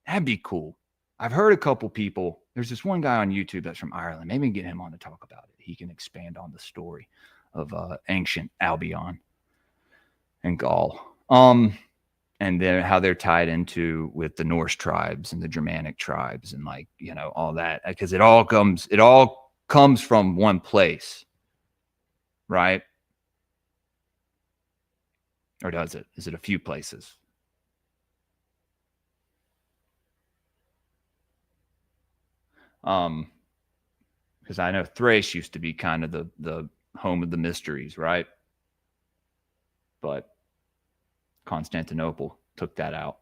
That'd be cool. I've heard a couple people. There's this one guy on YouTube that's from Ireland. Maybe get him on to talk about it. He can expand on the story of ancient Albion and Gaul. And then how they're tied into with the Norse tribes and the Germanic tribes and like, you know, all that, because it all comes from one place, right? Or does it? Is it a few places? Because I know Thrace used to be kind of the home of the mysteries, right? But Constantinople took that out.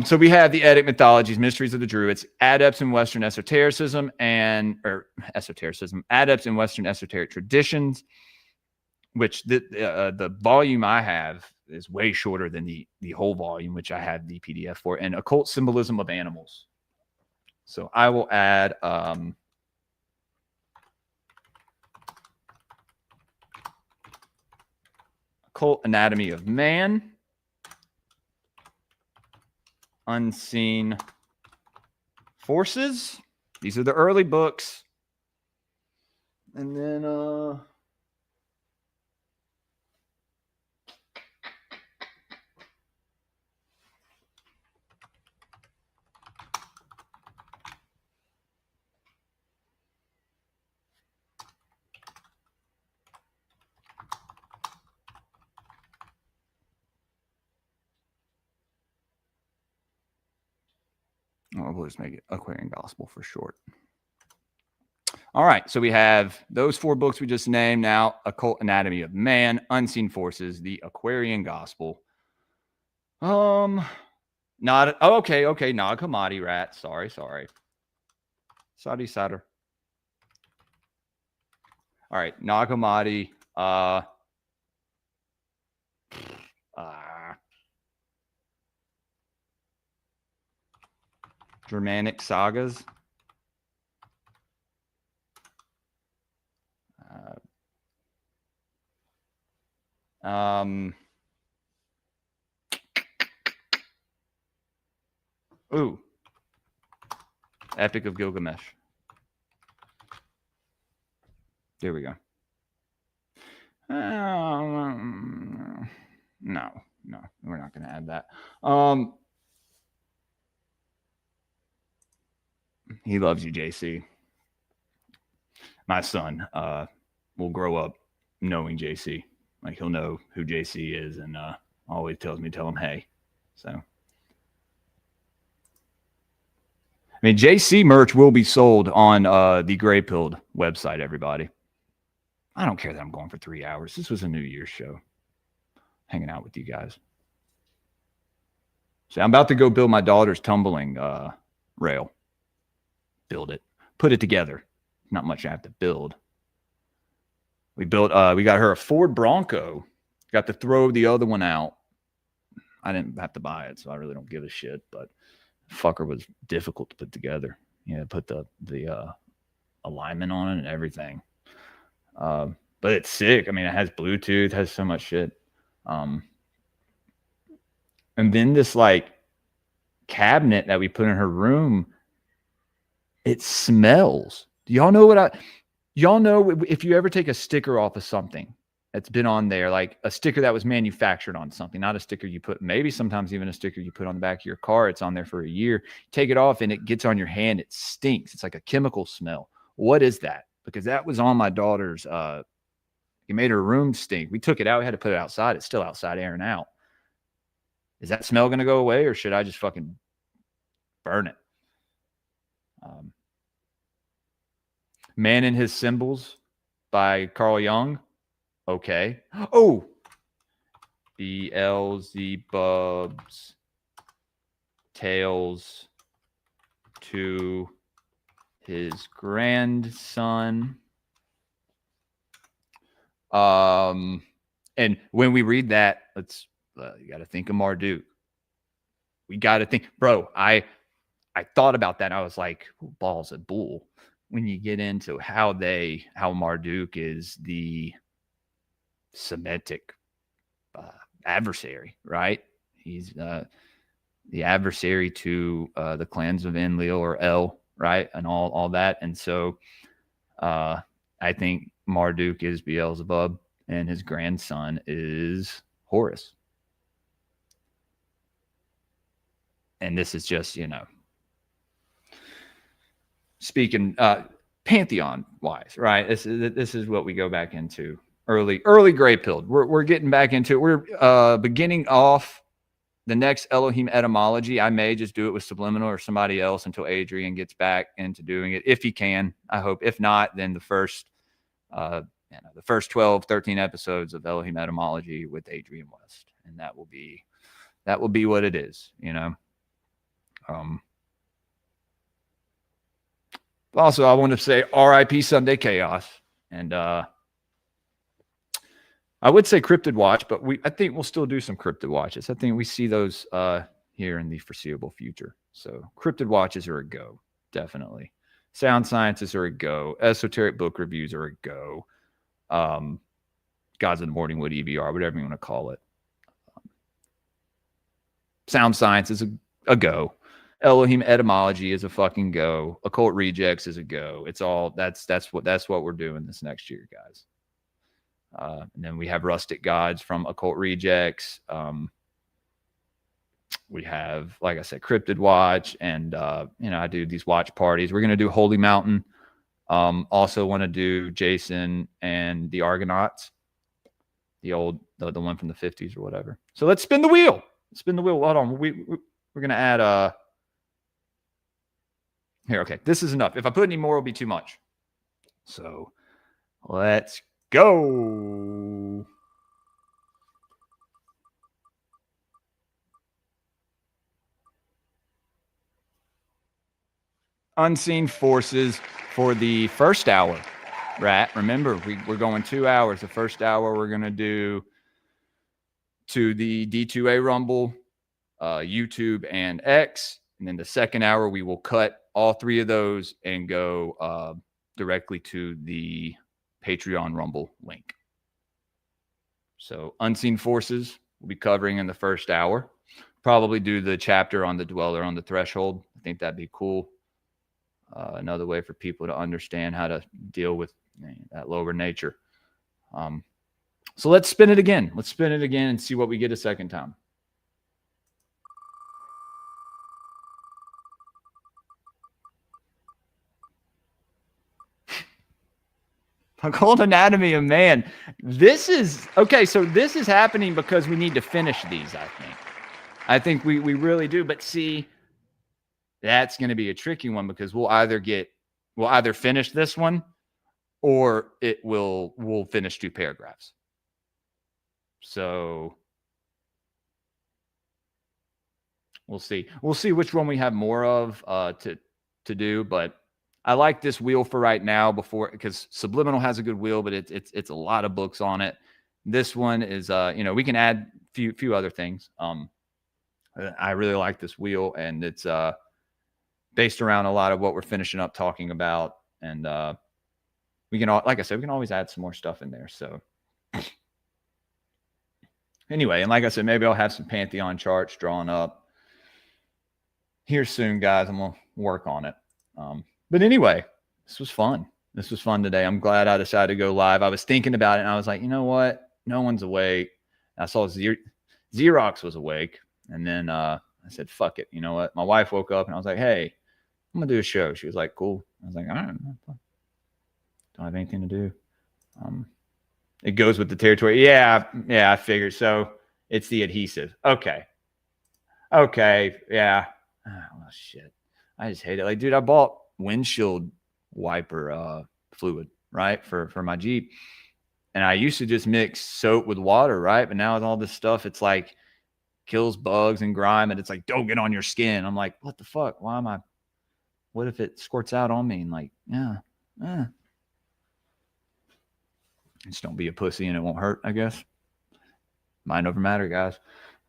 So we have the Eddic mythologies, Mysteries of the Druids, adepts in Western esotericism, adepts in Western esoteric traditions, which the volume I have is way shorter than the whole volume, which I have the PDF for, and occult symbolism of animals. So I will add occult anatomy of man, unseen forces. These are the early books. And then we'll just make it Aquarian Gospel for short. All right, so we have those 4 books we just named. Now, Occult Anatomy of Man, Unseen Forces, the Aquarian Gospel. Okay, Nag Hammadi Rat. Sorry. Sadi Sadr. All right, Nag Hammadi. Germanic sagas. Epic of Gilgamesh. There we go. No, we're not going to add that. He loves you, JC. My son will grow up knowing JC. Like, he'll know who JC is, and always tells me, tell him, hey. So, I mean, JC merch will be sold on the Greypilled website, everybody. I don't care that I'm going for 3 hours. This was a New Year's show. Hanging out with you guys. So I'm about to go build my daughter's tumbling rail. Build it. Put it together. Not much I have to build. We got her a Ford Bronco. Got to throw the other one out. I didn't have to buy it, so I really don't give a shit. But fucker was difficult to put together. You know, put the alignment on it and everything. But it's sick. I mean, it has Bluetooth, has so much shit. And then this like cabinet that we put in her room, it smells. Do y'all know y'all know if you ever take a sticker off of something that's been on there, like a sticker that was manufactured on something, not a sticker you put, maybe sometimes even a sticker you put on the back of your car, it's on there for a year, take it off and it gets on your hand, it stinks. It's like a chemical smell. What is that? Because that was on my daughter's, it made her room stink. We took it out, we had to put it outside. It's still outside airing out. Is that smell going to go away, or should I just fucking burn it? Man and His Symbols by Carl Jung. Okay. Oh, Beelzebub's Tales to His Grandson. And when we read that, you got to think of Marduk. We got to think, bro. I thought about that. And I was like, balls of bull. When you get into how Marduk is the Semitic adversary, right? He's the adversary to the clans of Enlil or El, right? And all that. And so I think Marduk is Beelzebub and his grandson is Horus. And this is just, speaking pantheon wise, right? This is what we go back into early Greypilled. We're getting back into it. We're beginning off the next Elohim etymology. I may just do it with Subliminal or somebody else until Adrian gets back into doing it, if he can. I hope. If not, then the first 12, 13 episodes of Elohim etymology with Adrian West, and that will be what it is, Also, I want to say RIP Sunday Chaos. And I would say Cryptid Watch, but I think we'll still do some Cryptid Watches. I think we see those here in the foreseeable future. So Cryptid Watches are a go, definitely. Sound Sciences are a go. Esoteric book reviews are a go. Gods of the Morningwood EVR, whatever you want to call it. Sound Science is a go. Elohim etymology is a fucking go. Occult Rejects is a go. It's all that's what we're doing this next year, guys. And then we have Rustic Gods from Occult Rejects. We have, like I said, Cryptid Watch, and I do these watch parties. We're gonna do Holy Mountain. Also want to do Jason and the Argonauts, the one from the 50s or whatever. So let's spin the wheel. Spin the wheel. Hold on. We're gonna add Here, okay. This is enough. If I put any more, it'll be too much. So let's go. Unseen forces for the first hour. Rat, remember, we're going 2 hours. The first hour we're going to do to the D2A Rumble, YouTube, and X. And then the second hour, we will cut all 3 of those and go directly to the Patreon Rumble link. So Unseen Forces we'll be covering in the first hour. Probably do the chapter on the Dweller on the Threshold. I think that'd be cool. Another way for people to understand how to deal with that lower nature. So let's spin it again. Let's spin it again and see what we get a second time. Occult Anatomy of Man. This is okay. So this is happening because we need to finish these. I think we really do. But see, that's going to be a tricky one because we'll either finish this one or we'll finish 2 paragraphs. So we'll see. We'll see which one we have more of to do. But I like this wheel for right now because Subliminal has a good wheel, but it's a lot of books on it. This one is we can add few other things. I really like this wheel, and it's based around a lot of what we're finishing up talking about. And we can, like I said, we can always add some more stuff in there. So anyway, and like I said, maybe I'll have some Pantheon charts drawn up here soon, guys. I'm going to work on it. But anyway, this was fun. This was fun today. I'm glad I decided to go live. I was thinking about it, and I was like, you know what? No one's awake. I saw Xerox was awake. And then I said, fuck it. You know what? My wife woke up, and I was like, hey, I'm going to do a show. She was like, cool. I was like, all right. Don't have anything to do. It goes with the territory. Yeah, I figured. So it's the adhesive. Okay. Yeah. Oh, shit. I just hate it. Like, dude, I bought windshield wiper fluid, right, for my Jeep. And I used to just mix soap with water, right? But now with all this stuff, it's like kills bugs and grime, and it's like, don't get on your skin. I'm like, what the fuck? What if it squirts out on me? And like, just don't be a pussy and it won't hurt, I guess. Mind over matter, guys.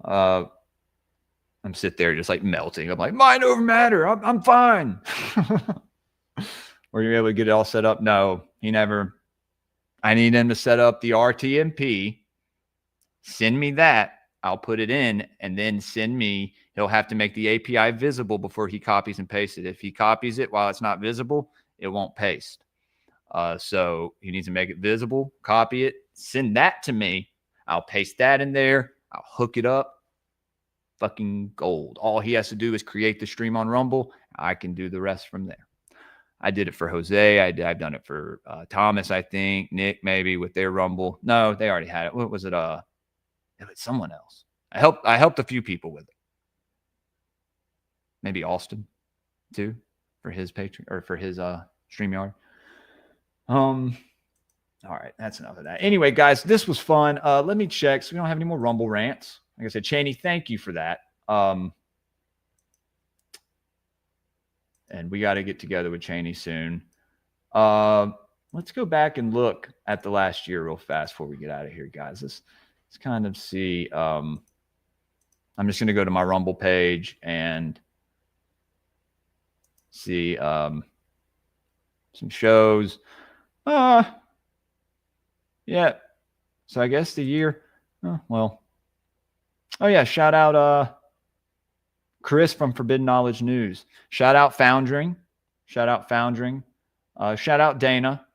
I'm sitting there just like melting. I'm like, mind over matter. I'm fine. Were you able to get it all set up? No, he never. I need him to set up the RTMP. Send me that. I'll put it in, and then send me. He'll have to make the API visible before he copies and pastes it. If he copies it while it's not visible, it won't paste. So he needs to make it visible, copy it, send that to me. I'll paste that in there. I'll hook it up. Fucking gold. All he has to do is create the stream on Rumble. I can do the rest from there. I did it for Jose. I've done it for Thomas, I think. Nick, maybe, with their Rumble. No, they already had it. What was it? It was someone else. I helped a few people with it. Maybe Austin, too, for his Patreon or for his StreamYard. All right, that's enough of that. Anyway, guys, this was fun. Let me check so we don't have any more Rumble rants. Like I said, Cheney, thank you for that. And we got to get together with Cheney soon. Let's go back and look at the last year real fast before we get out of here, guys. Let's kind of see. I'm just going to go to my Rumble page and see some shows. Yeah. So I guess the year. Oh yeah, shout out Chris from Forbidden Knowledge News. Shout out Foundering. Shout out Dana.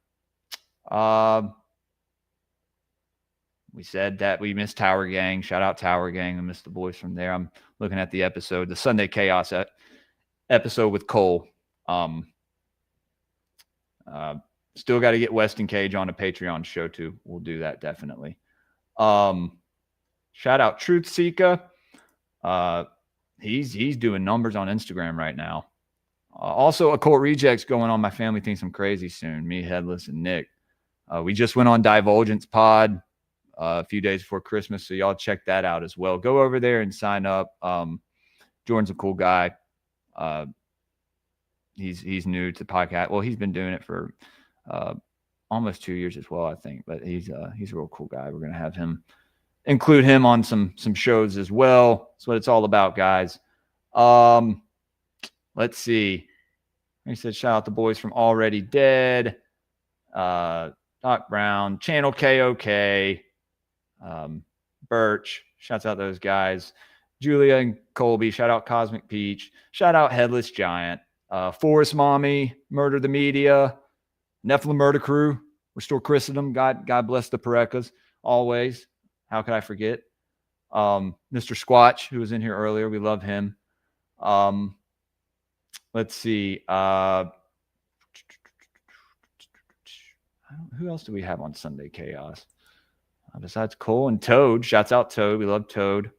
We said that we missed Tower Gang. Shout out Tower Gang. I missed the boys from there. I'm looking at the episode, the Sunday Chaos episode with Cole. Still got to get Weston Cage on a Patreon show too. We'll do that definitely. Shout out Truth Seeker. He's doing numbers on Instagram right now. Also, Occult Rejects going on. My family thinks I'm crazy soon. Me, Headless, and Nick. We just went on Divulgence Pod a few days before Christmas, so y'all check that out as well. Go over there and sign up. Jordan's a cool guy. He's new to podcast. Well, he's been doing it for almost 2 years as well, I think. But he's a real cool guy. We're gonna have him include him on some shows as well. That's what it's all about, guys. Let's see. He said, shout out the boys from Already Dead. Doc Brown, Channel KOK, Birch. Shouts out those guys. Julia and Colby. Shout out Cosmic Peach. Shout out Headless Giant. Forest Mommy. Murder the Media. Nephilim Murder Crew. Restore Christendom. God bless the Parecas. Always. How could I forget? Mr. Squatch, who was in here earlier. We love him. Let's see. Who else do we have on Sunday Chaos? Besides Cole and Toad. Shouts out Toad. We love Toad.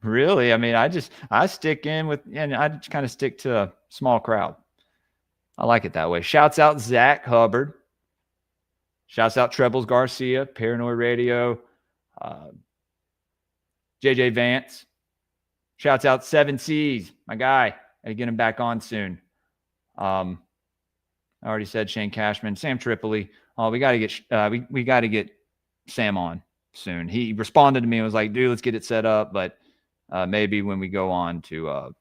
Really? I mean, I stick in with, and I just kind of stick to a small crowd. I like it that way. Shouts out Zach Hubbard. Shouts out Trebles Garcia, Paranoid Radio, JJ Vance. Shouts out 7Cs, my guy. Gotta get him back on soon. I already said Shane Cashman, Sam Tripoli. Oh, we gotta get Sam on soon. He responded to me and was like, "Dude, let's get it set up." But maybe when we go on to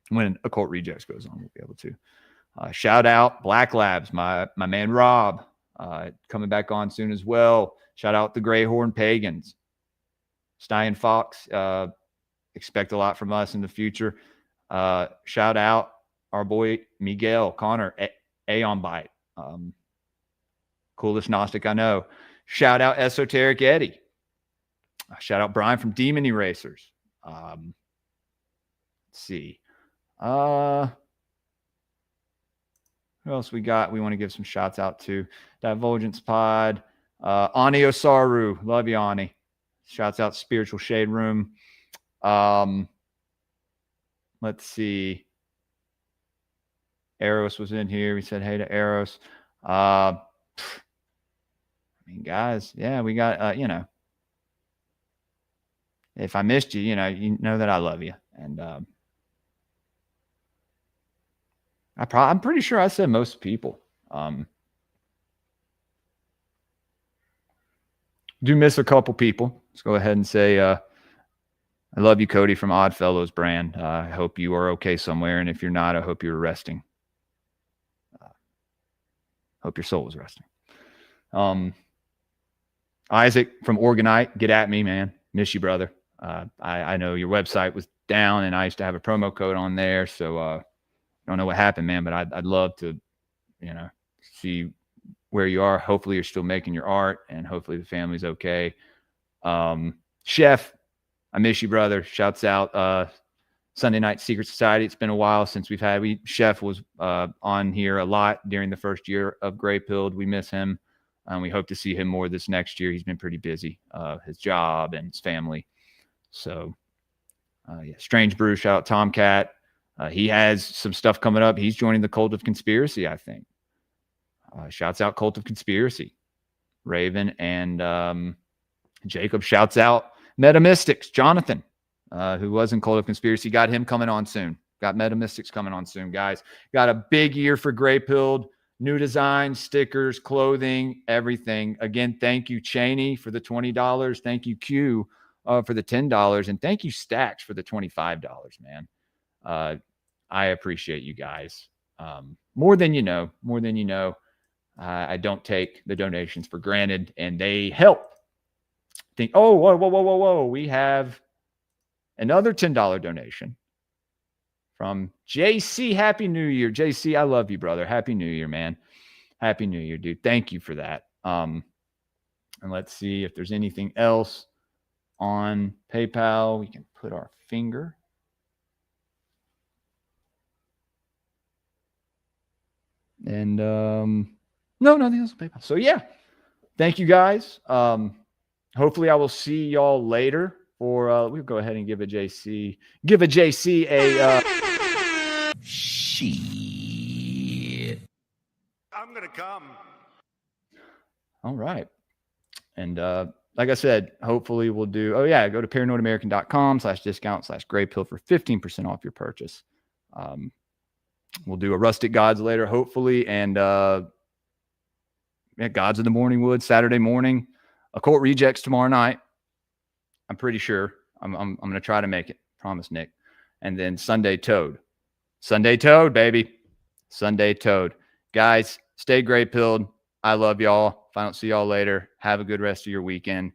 when Occult Rejects goes on, we'll be able to. Shout out Black Labs, my man Rob, coming back on soon as well. Shout out the Greyhorn Pagans. Stein Fox, expect a lot from us in the future. Shout out our boy Miguel Connor, Aeon Bite. Coolest Gnostic I know. Shout out Esoteric Eddie. Shout out Brian from Demon Erasers. Let's see. Who else we got? We want to give some shouts out to Divulgence Pod. Ani Osaru. Love you, Ani. Shouts out Spiritual Shade Room. Let's see. Eros was in here. We said hey to Eros. I mean, guys, yeah, we got, if I missed you, you know that I love you. And I'm pretty sure I said most people. Do miss a couple people. Let's go ahead and say, I love you, Cody from Oddfellows brand. I hope you are okay somewhere. And if you're not, I hope you're resting. Hope your soul is resting. Isaac from Organite, get at me, man. Miss you, brother. I know your website was down and I used to have a promo code on there. So I don't know what happened, man, but I'd love to, see where you are. Hopefully you're still making your art and hopefully the family's okay. Chef, I miss you, brother. Shouts out Sunday Night Secret Society. It's been a while since Chef was on here a lot during the first year of Greypilled. We miss him. We hope to see him more this next year. He's been pretty busy, his job and his family. So, yeah, Strange Brew, shout out Tomcat. He has some stuff coming up. He's joining the Cult of Conspiracy, I think. Shouts out Cult of Conspiracy. Raven and Jacob shouts out Metamystics, Jonathan, who was in Cult of Conspiracy. Got him coming on soon. Got Metamystics coming on soon, guys. Got a big year for Greypilled. New designs, stickers, clothing, everything. Again, thank you, Cheney, for the $20. Thank you, Q, for the $10. And thank you, Stacks, for the $25, man. I appreciate you guys. More than you know. I don't take the donations for granted, and they help. Think, oh, whoa. We have another $10 donation from JC. Happy New Year. JC, I love you, brother. Happy New Year, man. Happy New Year, dude. Thank you for that. And let's see if there's anything else on PayPal. We can put our finger. And no, nothing else on PayPal. So yeah, thank you guys. Hopefully I will see y'all later. for we'll go ahead and give a JC a Shit. I'm gonna come. all right. And like I said, hopefully we'll do, go to paranoidamerican.com/discount/Greypilled for 15% off your purchase. We'll do a Rustic Gods later, hopefully. And Gods of the Morning Wood Saturday morning, Occult Rejects tomorrow night. I'm pretty sure I'm going to try to make it. Promise, Nick. And then Sunday Toad, baby. Sunday Toad. Guys, stay Greypilled. I love y'all. If I don't see y'all later, have a good rest of your weekend.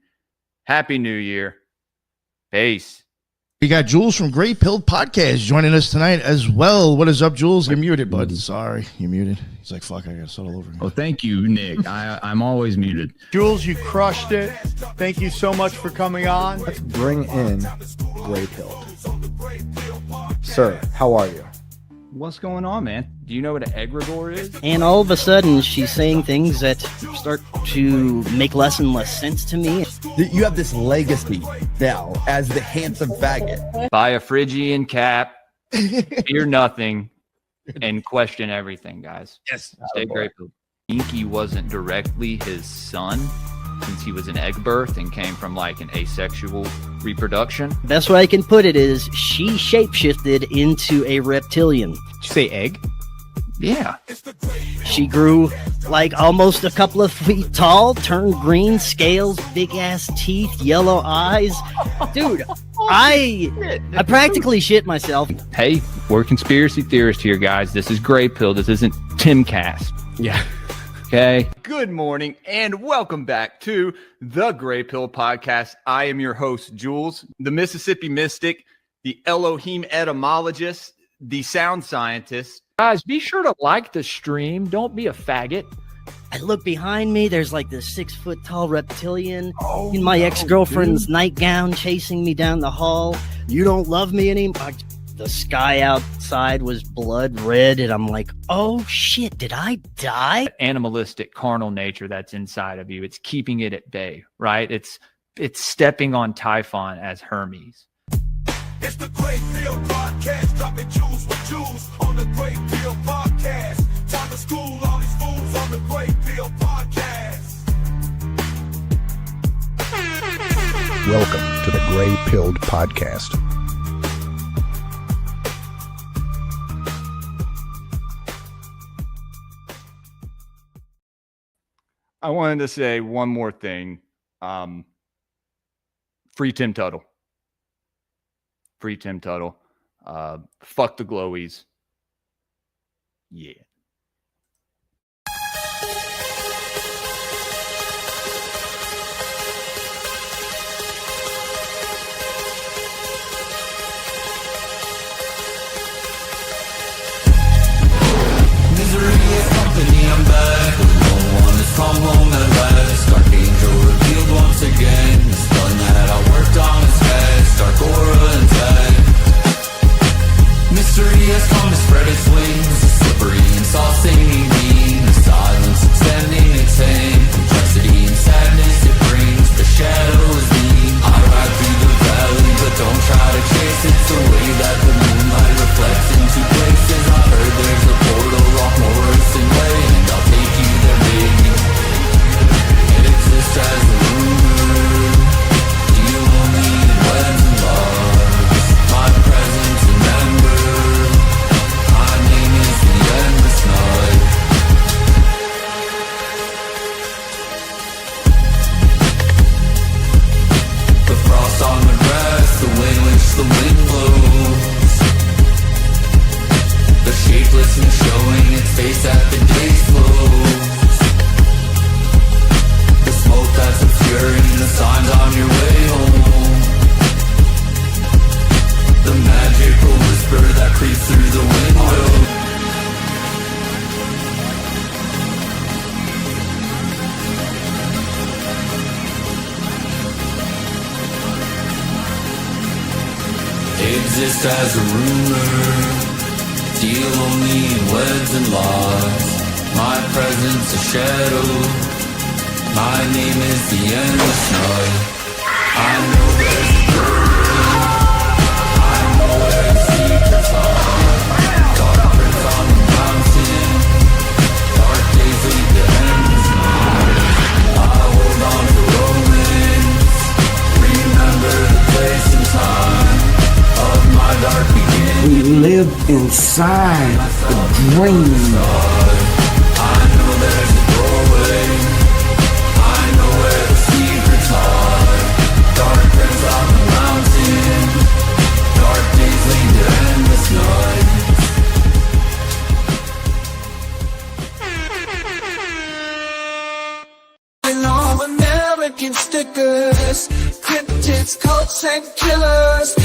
Happy New Year. Peace. We got Jules from Greypilled Podcast joining us tonight as well. What is up, Jules? You're muted, bud. Sorry, you're muted. He's like, fuck, I got to start all over again. Oh, thank you, Nick. I'm always muted. Jules, you crushed it. Thank you so much for coming on. Let's bring in Greypilled. Sir, how are you? What's going on, man? Do you know what an egregore is? And all of a sudden, she's saying things that start to make less and less sense to me. You have this legacy now as the handsome faggot. Buy a Phrygian cap, fear nothing, and question everything, guys. Yes. Stay Greypilled. Inky wasn't directly his son, since he was an egg birth and came from like an asexual reproduction. Best way I can put it is she shapeshifted into a reptilian. Did you say egg? Yeah. She grew like almost a couple of feet tall, turned green, scales, big ass teeth, yellow eyes. Dude, I practically shit myself. Hey, we're conspiracy theorists here, guys. This is Greypilled. This isn't Timcast. Yeah. Okay. Good morning and welcome back to the Greypilled Podcast. I am your host, Jules, the Mississippi Mystic, the Elohim etymologist, the sound scientist. Guys, be sure to like the stream. Don't be a faggot. I look behind me. There's like this 6 foot tall reptilian in my ex-girlfriend's nightgown chasing me down the hall. You don't love me anymore. The sky outside was blood red, and I'm like, oh shit, did I die? Animalistic, carnal nature that's inside of you. It's keeping it at bay, right? It's stepping on Typhon as Hermes. It's the Greypilled Podcast, dropping jewels with Jules on the Greypilled Podcast. Time to school all these fools on the Greypilled Podcast. Welcome to the Greypilled Podcast. I wanted to say one more thing. Free Tim Tuttle. Free Tim Tuttle. Fuck the glowies. Yeah. Misery is company, I'm back. Come home at last. Dark angel revealed once again. The stun that I worked on his head. Dark aura intact. Mystery has come to spread its wings. Slippery and saucing beam. The silence extending its hand. Complexity and sadness it brings. The shadow is deep. I ride through the valley, but don't try to chase it. It's the way that the moonlight reflects into places. I heard there's a portal off Morrison Way, and I'll take you there, baby. Exist as a rumor. You only when lost. My presence remember. My name is the endless night. The frost on the grass, the way in which the wind blows. The shapelessness showing its face at the day's close. Smoke that's obscuring the signs on your way home. The magical whisper that creeps through the window. Exist as a rumor. Deal only in webs and lies. My presence a shadow. My name is the endless night. I know there's a inside a dream. I know there's a doorway. I know where the secrets are. Dark rings on the mountain. Dark days lead to endless nights. And all American stickers, cryptids, cults, and killers.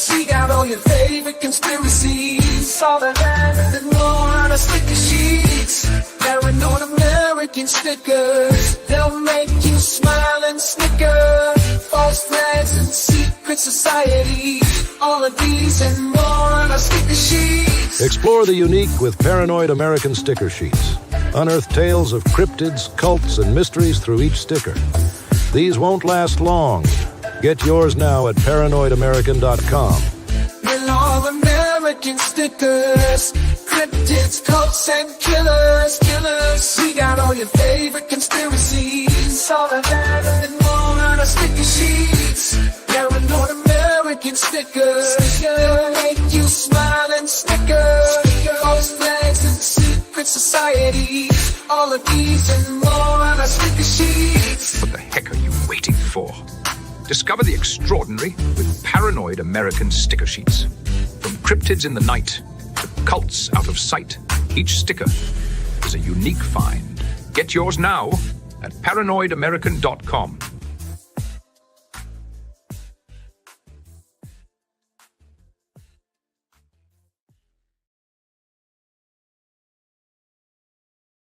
We got all your favorite conspiracies. All the land and more on our sticker sheets. Paranoid American stickers, they'll make you smile and snicker. False flags and secret society. All of these and more on our sticker sheets. Explore the unique with Paranoid American sticker sheets. Unearth tales of cryptids, cults, and mysteries through each sticker. These won't last long. Get yours now at paranoidamerican.com. We're all American stickers, cryptids, cults, and killers. We got all your favorite conspiracies. All of that and more on our sticker sheets. Paranoid American stickers, they'll make you smile and snicker. False flags and secret society. All of these and more on our sticker sheets. What the heck are you waiting for? Discover the extraordinary with Paranoid American sticker sheets. From cryptids in the night to cults out of sight, each sticker is a unique find. Get yours now at paranoidamerican.com.